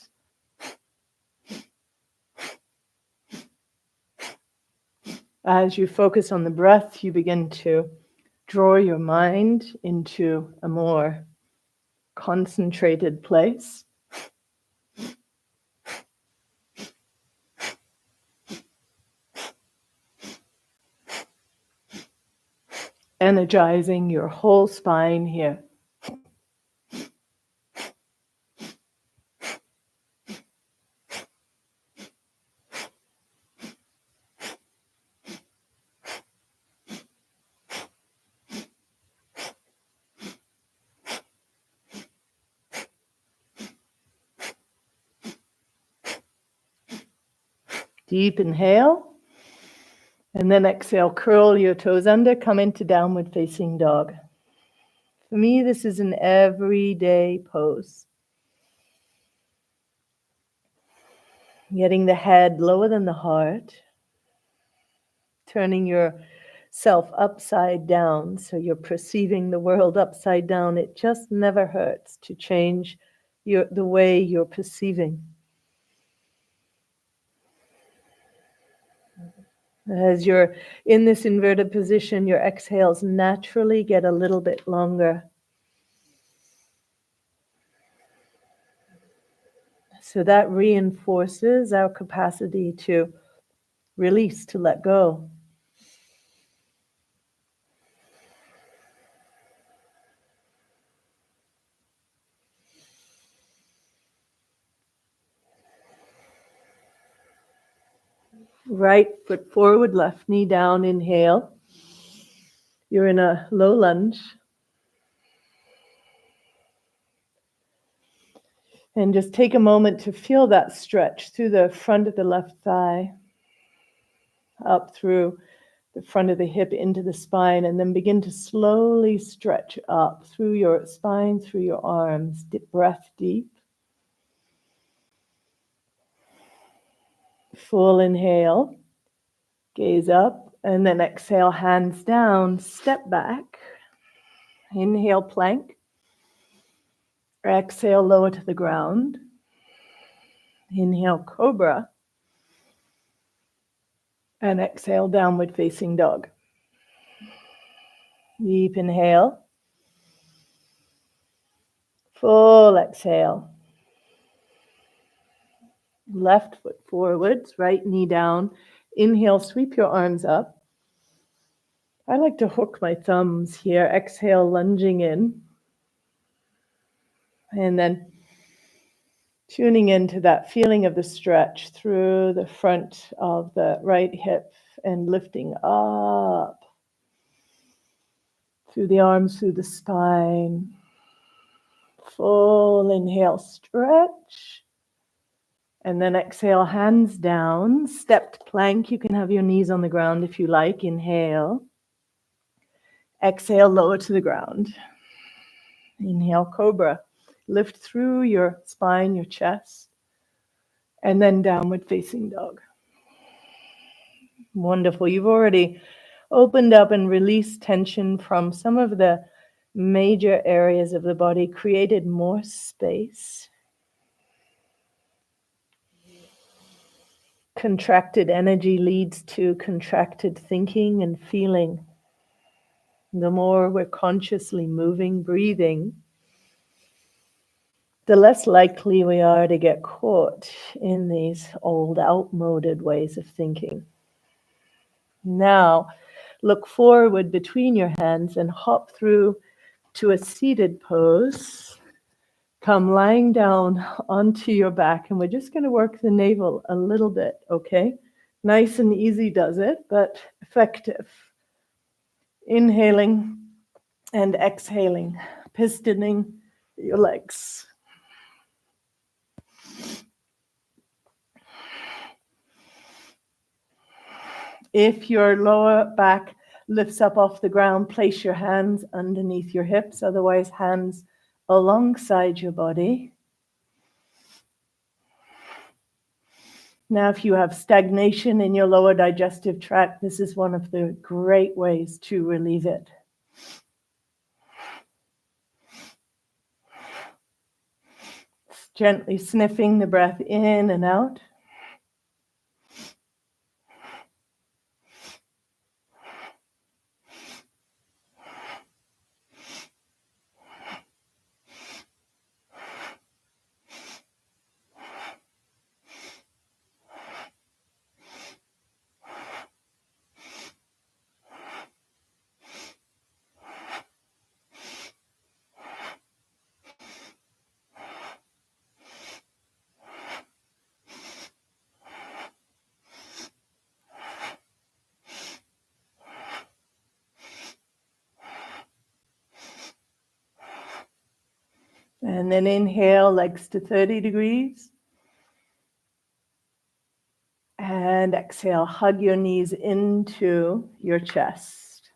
[SPEAKER 1] As you focus on the breath, you begin to draw your mind into a more concentrated place. Energizing your whole spine here. Deep inhale, and then exhale, curl your toes under, come into downward facing dog. For me, this is an everyday pose. Getting the head lower than the heart, turning yourself upside down, so you're perceiving the world upside down. It just never hurts to change the way you're perceiving. As you're in this inverted position, your exhales naturally get a little bit longer. So that reinforces our capacity to release, to let go. Right foot forward, left knee down, inhale. You're in a low lunge. And just take a moment to feel that stretch through the front of the left thigh, up through the front of the hip into the spine, and then begin to slowly stretch up through your spine, through your arms. Breath deep. Full inhale. Gaze up, and then exhale, hands down, step back. Inhale, plank. Exhale, lower to the ground. Inhale, cobra. And exhale, downward facing dog. Deep inhale. Full exhale. Left foot forwards, right knee down. Inhale, sweep your arms up. I like to hook my thumbs here. Exhale, lunging in. And then tuning into that feeling of the stretch through the front of the right hip and lifting up through the arms, through the spine. Full inhale, stretch. And then exhale, hands down, stepped plank. You can have your knees on the ground if you like. Inhale. Exhale, lower to the ground. Inhale, cobra. Lift through your spine, your chest. And then downward facing dog. Wonderful. You've already opened up and released tension from some of the major areas of the body, created more space. Contracted energy leads to contracted thinking and feeling. The more we're consciously moving, breathing, the less likely we are to get caught in these old, outmoded ways of thinking. Now, look forward between your hands and hop through to a seated pose. Come lying down onto your back, and we're just going to work the navel a little bit, okay? Nice and easy does it, but effective. Inhaling and exhaling, pistoning your legs. If your lower back lifts up off the ground, place your hands underneath your hips, otherwise hands alongside your body. Now, if you have stagnation in your lower digestive tract, this is one of the great ways to relieve it. Gently sniffing the breath in and out. And then inhale, legs to 30 degrees. And exhale, hug your knees into your chest.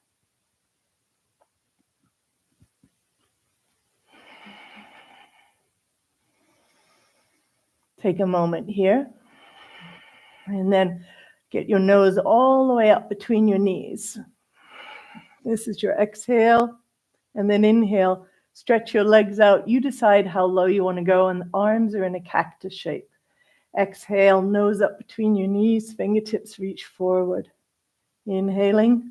[SPEAKER 1] Take a moment here. And then get your nose all the way up between your knees. This is your exhale. And then inhale, stretch your legs out. You decide how low you want to go, and the arms are in a cactus shape. Exhale, nose up between your knees, fingertips reach forward. Inhaling,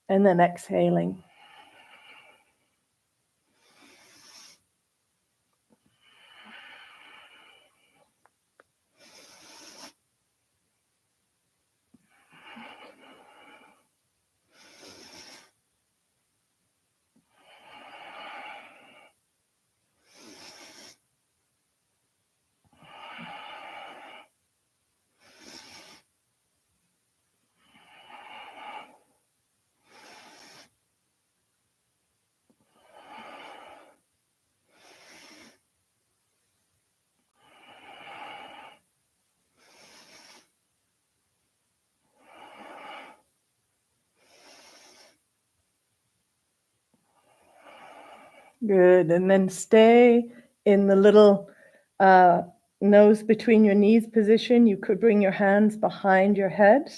[SPEAKER 1] and then exhaling. Good, and then stay in the little nose between your knees position. You could bring your hands behind your head,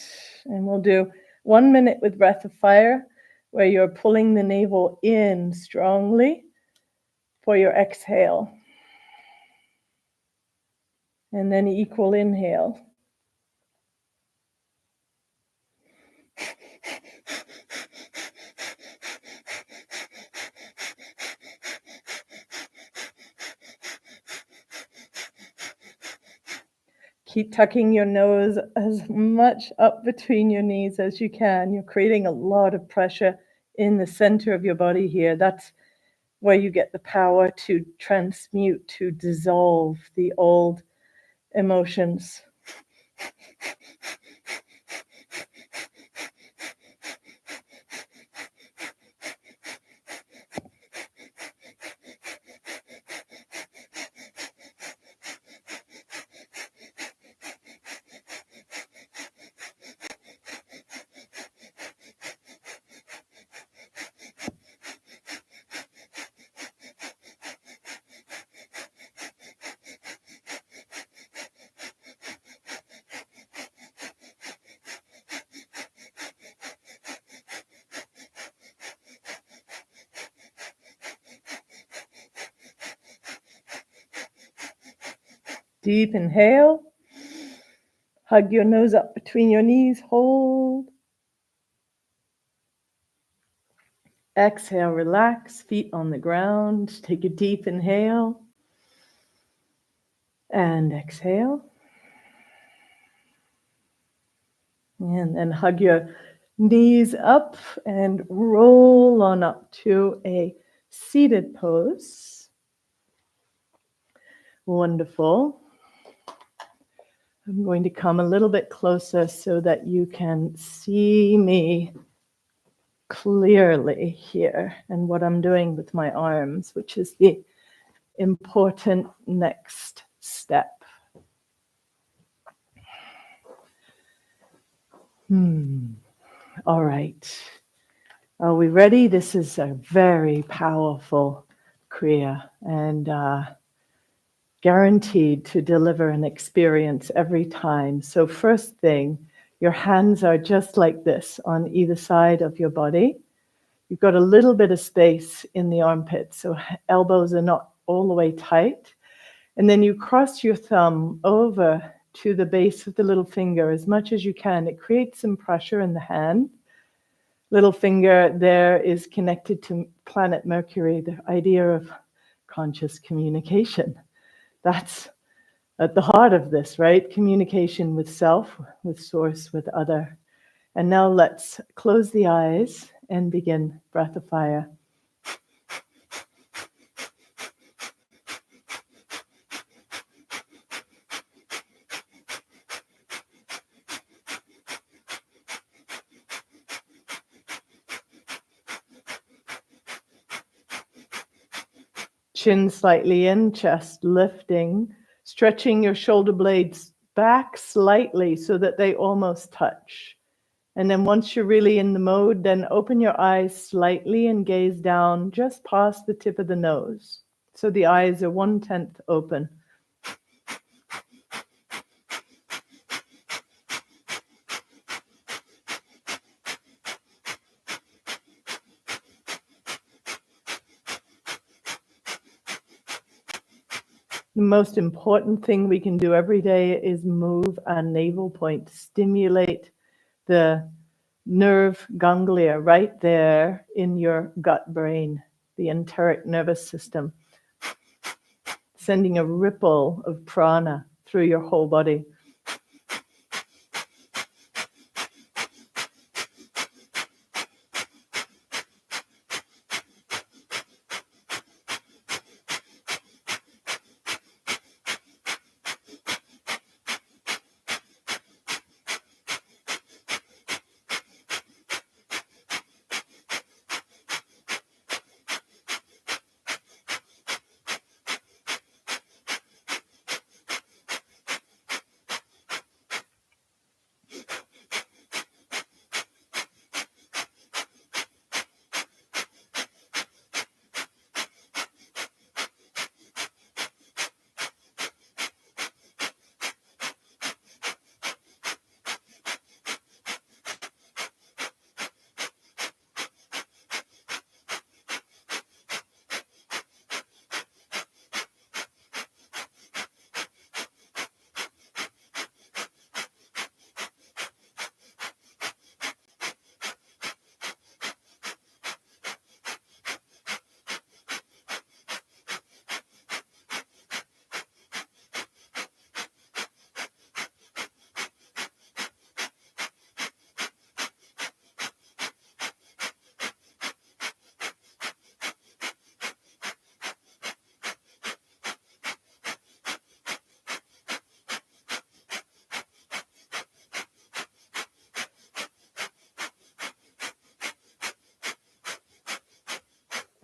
[SPEAKER 1] and we'll do 1 minute with breath of fire, where you're pulling the navel in strongly for your exhale. And then equal inhale. Keep tucking your nose as much up between your knees as you can. You're creating a lot of pressure in the center of your body here. That's where you get the power to transmute, to dissolve the old emotions. Deep inhale. Hug your nose up between your knees. Hold. Exhale, relax, feet on the ground. Take a deep inhale. And exhale. And then hug your knees up and roll on up to a seated pose. Wonderful. I'm going to come a little bit closer so that you can see me clearly here and what I'm doing with my arms, which is the important next step. All right. Are we ready? This is a very powerful Kriya and guaranteed to deliver an experience every time. So first thing, your hands are just like this on either side of your body. You've got a little bit of space in the armpits, so elbows are not all the way tight. And then you cross your thumb over to the base of the little finger as much as you can. It creates some pressure in the hand. Little finger there is connected to planet Mercury, the idea of conscious communication. That's at the heart of this, right? Communication with self, with source, with other. And now let's close the eyes and begin breath of fire. Chin slightly in, chest lifting, stretching your shoulder blades back slightly so that they almost touch. And then once you're really in the mode, then open your eyes slightly and gaze down just past the tip of the nose. So the eyes are 1/10 open. The most important thing we can do every day is move our navel point, stimulate the nerve ganglia right there in your gut brain, the enteric nervous system, sending a ripple of prana through your whole body.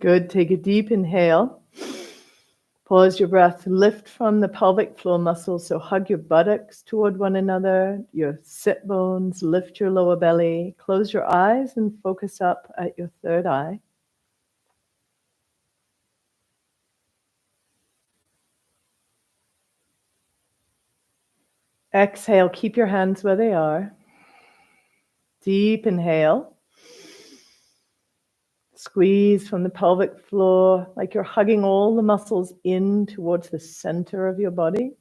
[SPEAKER 1] Good. Take a deep inhale. Pause your breath. Lift from the pelvic floor muscles. So hug your buttocks toward one another, your sit bones, lift your lower belly. Close your eyes and focus up at your third eye. Exhale. Keep your hands where they are. Deep inhale. Squeeze from the pelvic floor like you're hugging all the muscles in towards the center of your body.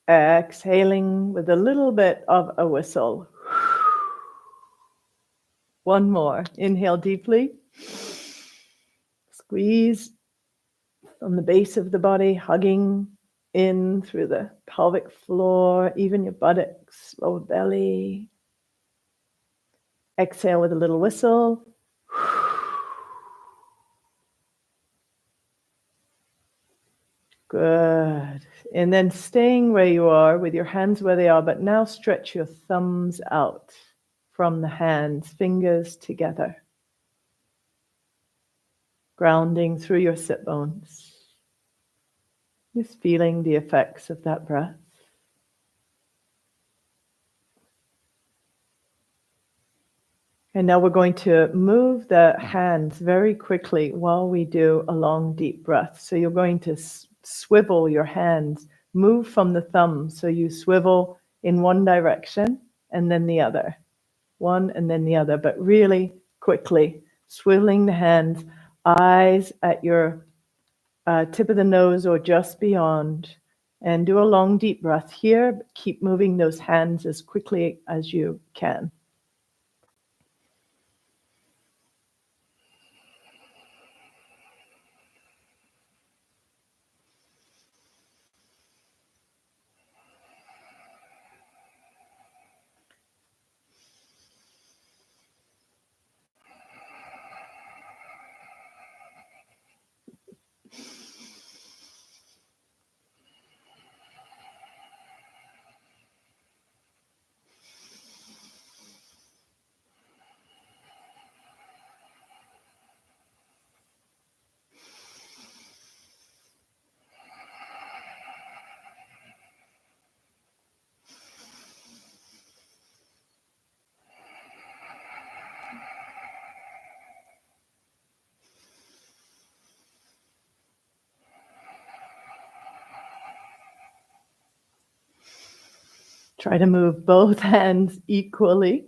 [SPEAKER 1] Exhaling with a little bit of a whistle. One more. Inhale deeply. Squeeze from the base of the body, hugging in through the pelvic floor, even your buttocks, lower belly. Exhale with a little whistle. Good. And then staying where you are with your hands where they are, but now stretch your thumbs out from the hands, fingers together. Grounding through your sit bones. Just feeling the effects of that breath. And now we're going to move the hands very quickly while we do a long, deep breath. So you're going to swivel your hands, move from the thumb. So you swivel in one direction and then the other. One and then the other, but really quickly. Swiveling the hands, eyes at your tip of the nose or just beyond. And do a long, deep breath here. But keep moving those hands as quickly as you can. Try to move both hands equally.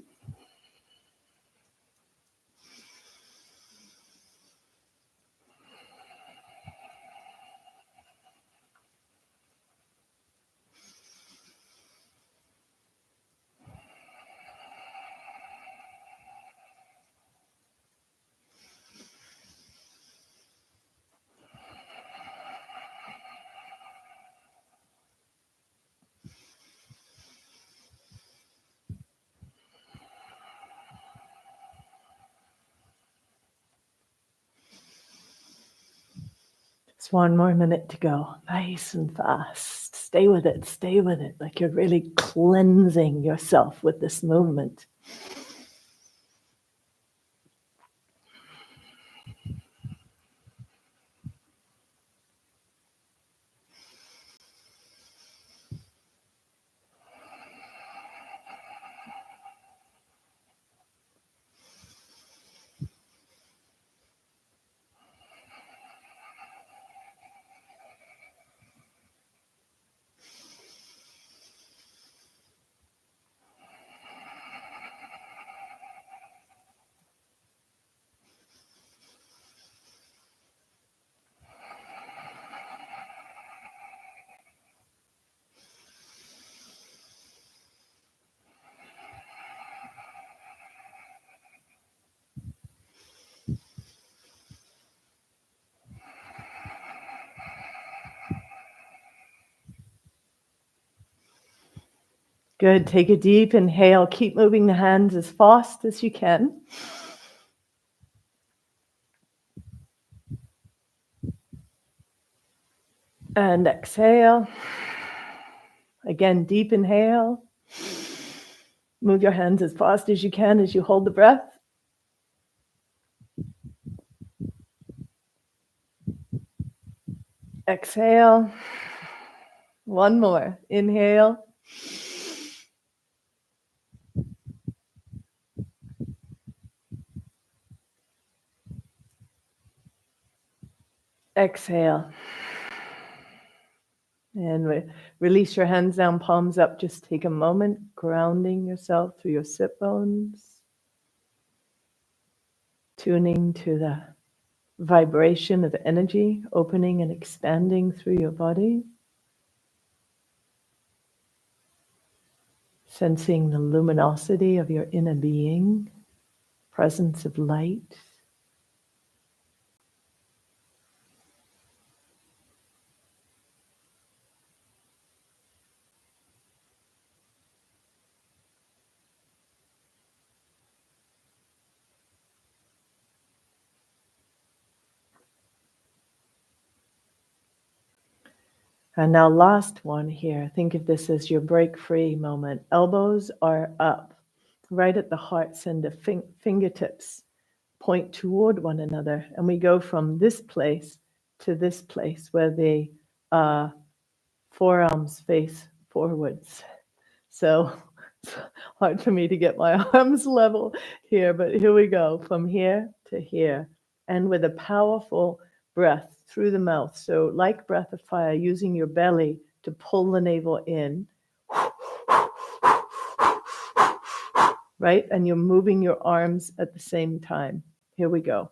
[SPEAKER 1] Just one more minute to go. Nice and fast. Stay with it, like you're really cleansing yourself with this movement. Good. Take a deep inhale. Keep moving the hands as fast as you can. And exhale. Again, deep inhale. Move your hands as fast as you can as you hold the breath. Exhale. One more. Inhale. Exhale. And release your hands down, palms up. Just take a moment, grounding yourself through your sit bones. Tuning to the vibration of energy, opening and expanding through your body. Sensing the luminosity of your inner being, presence of light. And now last one here. Think of this as your break free moment. Elbows are up, right at the heart center. Fingertips point toward one another. And we go from this place to this place where the forearms face forwards. So it's hard for me to get my arms level here, but here we go, from here to here. And with a powerful breath through the mouth. So like breath of fire, using your belly to pull the navel in. Right? And you're moving your arms at the same time. Here we go.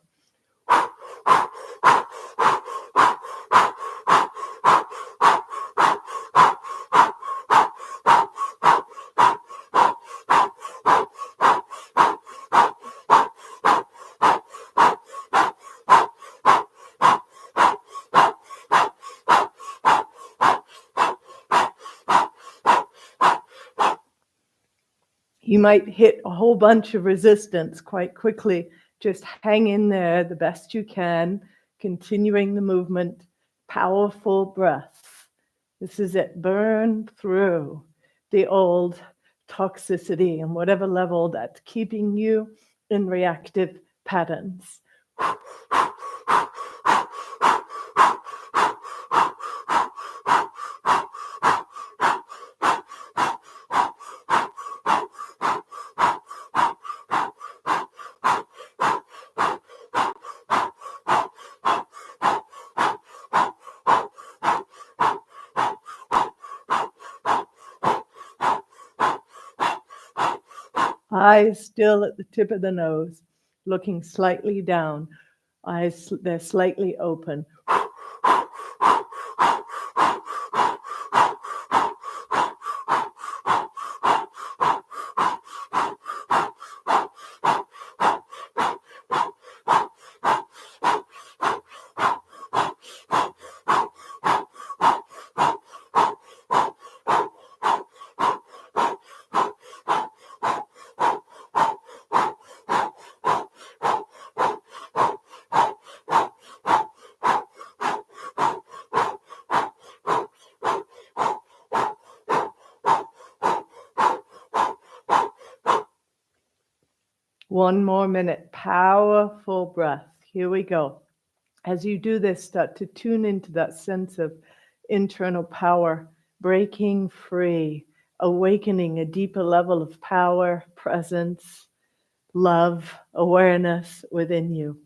[SPEAKER 1] You might hit a whole bunch of resistance quite quickly. Just hang in there the best you can, continuing the movement. Powerful breath. This is it. Burn through the old toxicity and whatever level that's keeping you in reactive patterns. Eyes still at the tip of the nose, looking slightly down. Eyes, they're slightly open. One more minute. Powerful breath. Here we go. As you do this, start to tune into that sense of internal power, breaking free, awakening a deeper level of power, presence, love, awareness within you.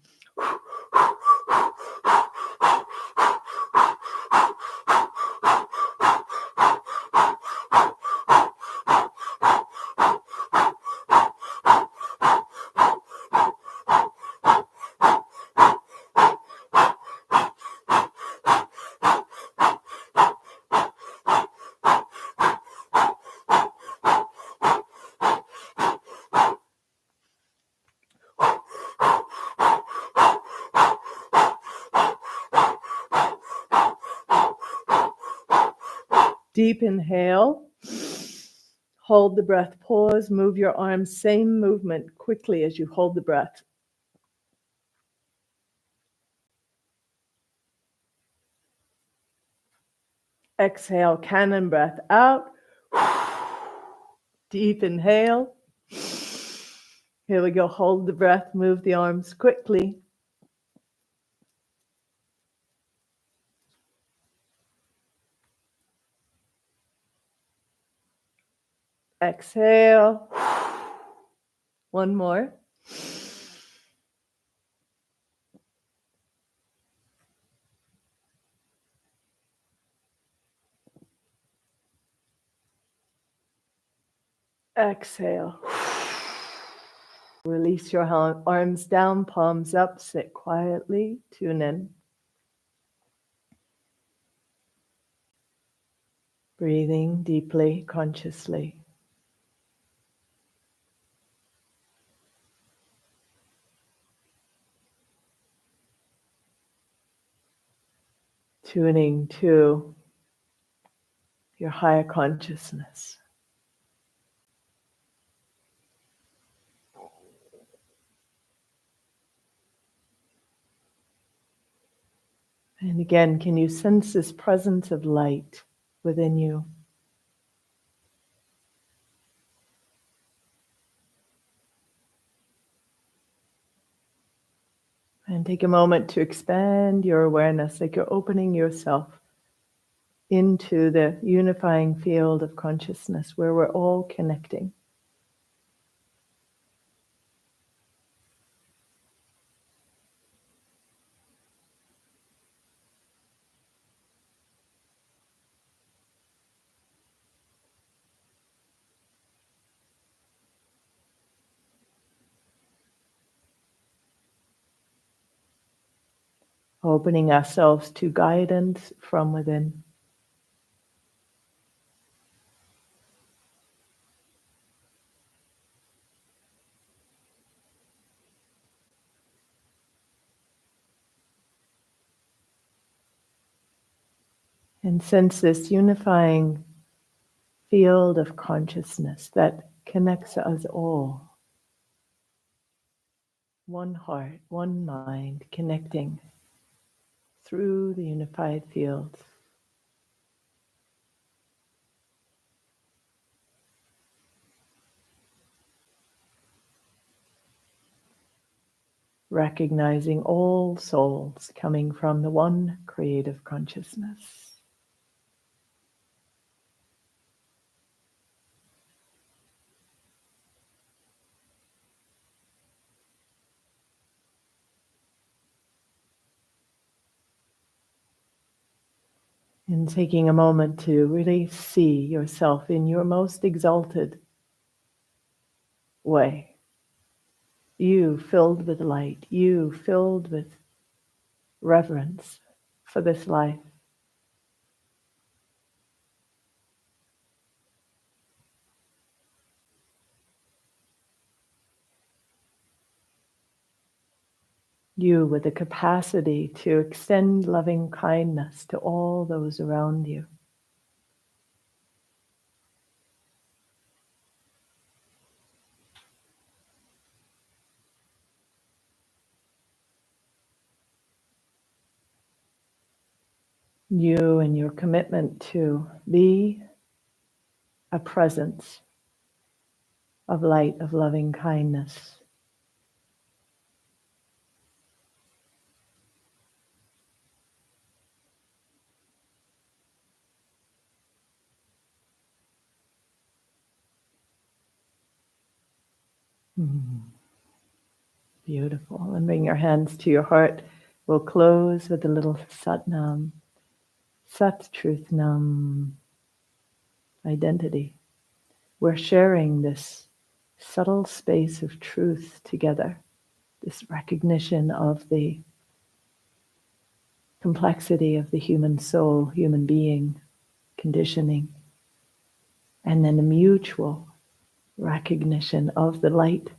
[SPEAKER 1] Deep inhale. Hold the breath. Pause. Move your arms. Same movement quickly as you hold the breath. Exhale. Cannon breath out. Deep inhale. Here we go. Hold the breath. Move the arms quickly. Exhale. One more. Exhale. Release your arms down, palms up, sit quietly, tune in. Breathing deeply, consciously. Tuning to your higher consciousness. And again, can you sense this presence of light within you? And take a moment to expand your awareness, like you're opening yourself into the unifying field of consciousness where we're all connecting. Opening ourselves to guidance from within. And sense this unifying field of consciousness that connects us all. One heart, one mind, connecting through the unified field. Recognizing all souls coming from the one creative consciousness. And taking a moment to really see yourself in your most exalted way. You filled with light. You filled with reverence for this life. You with the capacity to extend loving kindness to all those around you. You and your commitment to be a presence of light, of loving kindness. Beautiful. And bring your hands to your heart. We'll close with a little Satnam. Sat, truth, Nam, identity. We're sharing this subtle space of truth together, this recognition of the complexity of the human soul, human being, conditioning, and then a mutual recognition of the light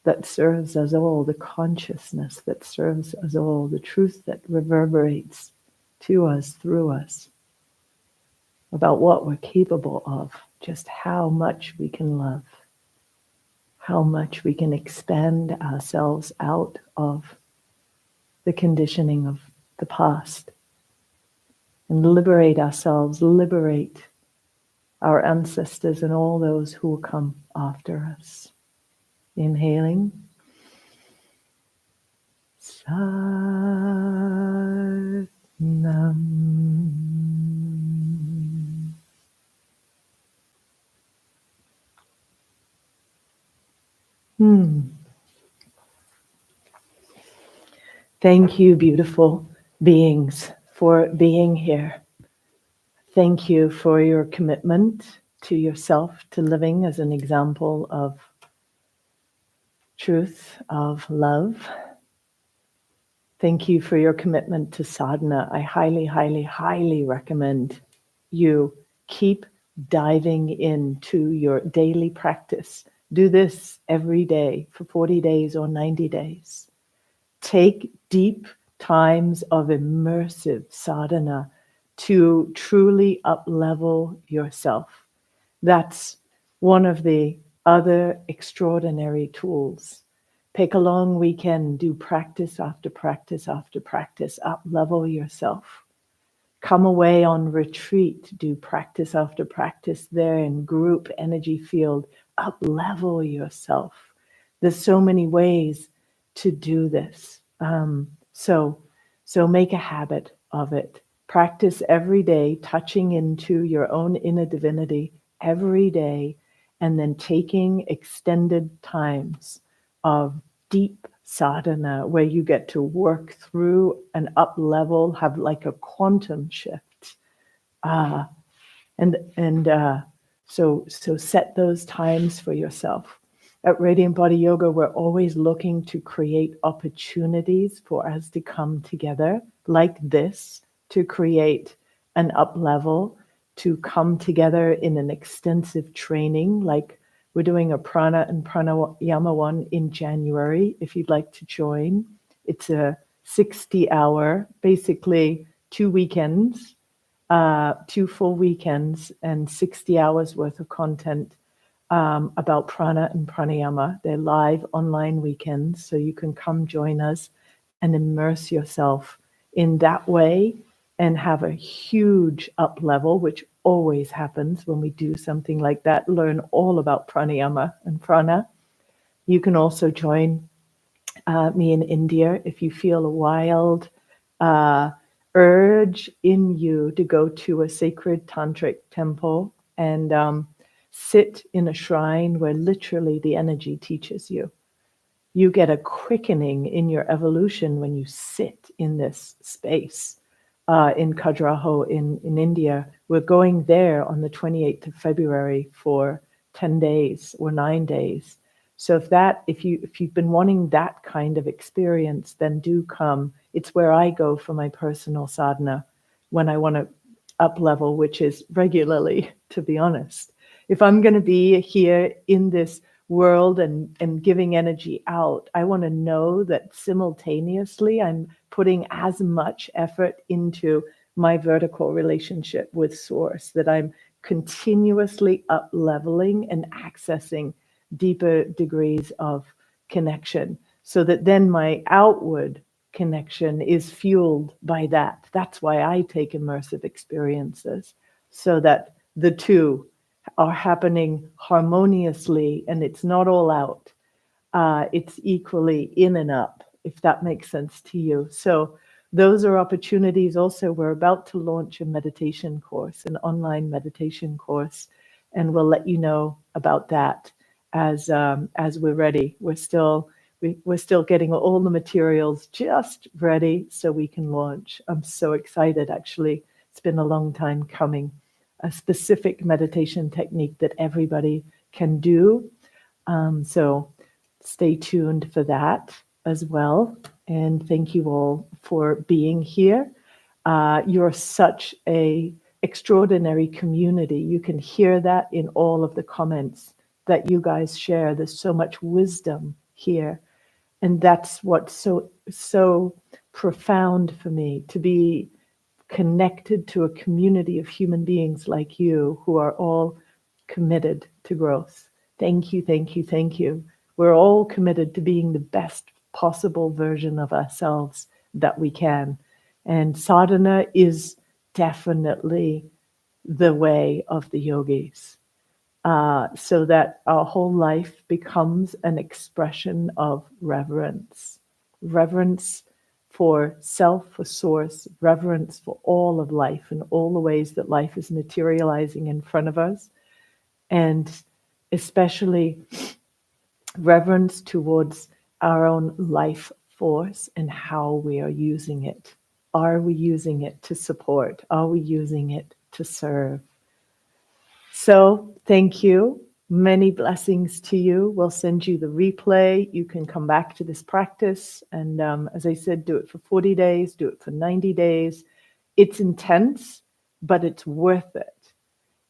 [SPEAKER 1] that serves us all, the consciousness that serves us all, the truth that reverberates to us, through us, about what we're capable of, just how much we can love, how much we can expand ourselves out of the conditioning of the past and liberate ourselves, liberate our ancestors and all those who will come after us. Inhaling. Satnam. Thank you, beautiful beings, for being here. Thank you for your commitment to yourself, to living as an example of truth, of love. Thank you for your commitment to sadhana. I highly, highly, highly recommend you keep diving into your daily practice. Do this every day for 40 days or 90 days. Take deep times of immersive sadhana to truly up-level yourself. That's one of the other extraordinary tools. Take a long weekend, do practice after practice after practice, up-level yourself. Come away on retreat, do practice after practice there in group energy field, up-level yourself. There's so many ways to do this. So make a habit of it. Practice every day, touching into your own inner divinity every day, and then taking extended times of deep sadhana where you get to work through an up level, have like a quantum shift. So set those times for yourself. At Radiant Body Yoga, we're always looking to create opportunities for us to come together like this, to create an up level, to come together in an extensive training, like we're doing a prana and pranayama one in January, if you'd like to join. It's a 60-hour, basically 2 weekends, 2 full weekends and 60 hours worth of content about prana and pranayama. They're live online weekends, so you can come join us and immerse yourself in that way and have a huge up level, which always happens when we do something like that. Learn all about pranayama and prana. You can also join me in India if you feel a wild urge in you to go to a sacred tantric temple and sit in a shrine where literally the energy teaches you. You get a quickening in your evolution when you sit in this space. In Khajuraho in India. We're going there on the 28th of February for 10 days or 9 days. So if you've been wanting that kind of experience, then do come. It's where I go for my personal sadhana when I want to up level, which is regularly, to be honest. If I'm going to be here in this world and giving energy out, I want to know that simultaneously I'm putting as much effort into my vertical relationship with source, that I'm continuously up leveling and accessing deeper degrees of connection, so that then my outward connection is fueled by that. That's why I take immersive experiences, so that the two are happening harmoniously and it's not all out. It's equally in and up, if that makes sense to you. So those are opportunities. Also, we're about to launch a meditation course, an online meditation course, and we'll let you know about that as we're ready. We're still getting all the materials just ready so we can launch. I'm so excited, actually. It's been a long time coming. A specific meditation technique that everybody can do. So stay tuned for that as well. And thank you all for being here. You're such a extraordinary community. You can hear that in all of the comments that you guys share. There's so much wisdom here. And that's what's so profound for me, to be connected to a community of human beings like you who are all committed to growth. Thank you, thank you, thank you. We're all committed to being the best possible version of ourselves that we can. And sadhana is definitely the way of the yogis, so that our whole life becomes an expression of reverence. Reverence for self, for source, reverence for all of life and all the ways that life is materializing in front of us. And especially reverence towards our own life force and how we are using it. Are we using it to support? Are we using it to serve? So thank you. Many blessings to you. We'll send you the replay. You can come back to this practice. And as I said, do it for 40 days, do it for 90 days. It's intense, but it's worth it.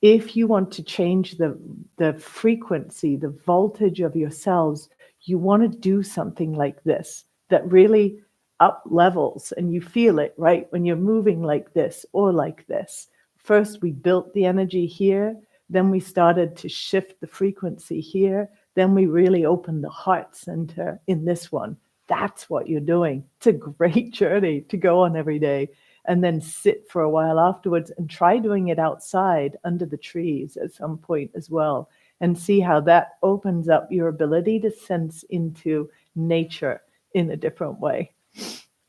[SPEAKER 1] If you want to change the frequency, the voltage of your cells, you want to do something like this that really up levels, and you feel it, right? When you're moving like this or like this. First, we built the energy here. Then we started to shift the frequency here. Then we really opened the heart center in this one. That's what you're doing. It's a great journey to go on every day. And then sit for a while afterwards and try doing it outside under the trees at some point as well, and see how that opens up your ability to sense into nature in a different way.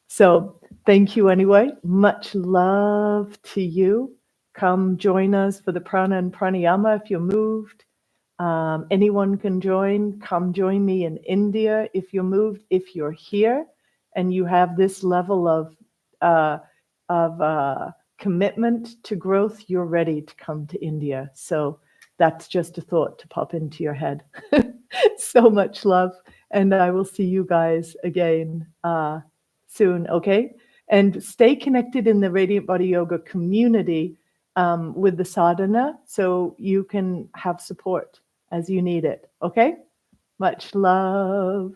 [SPEAKER 1] So thank you anyway. Much love to you. Come join us for the prana and pranayama if you're moved. Anyone can join. Come join me in India if you're moved. If you're here and you have this level of commitment to growth, you're ready to come to India. So that's just a thought to pop into your head. So much love. And I will see you guys again soon, okay? And stay connected in the Radiant Body Yoga community with the sadhana, so you can have support as you need it, okay? Much love.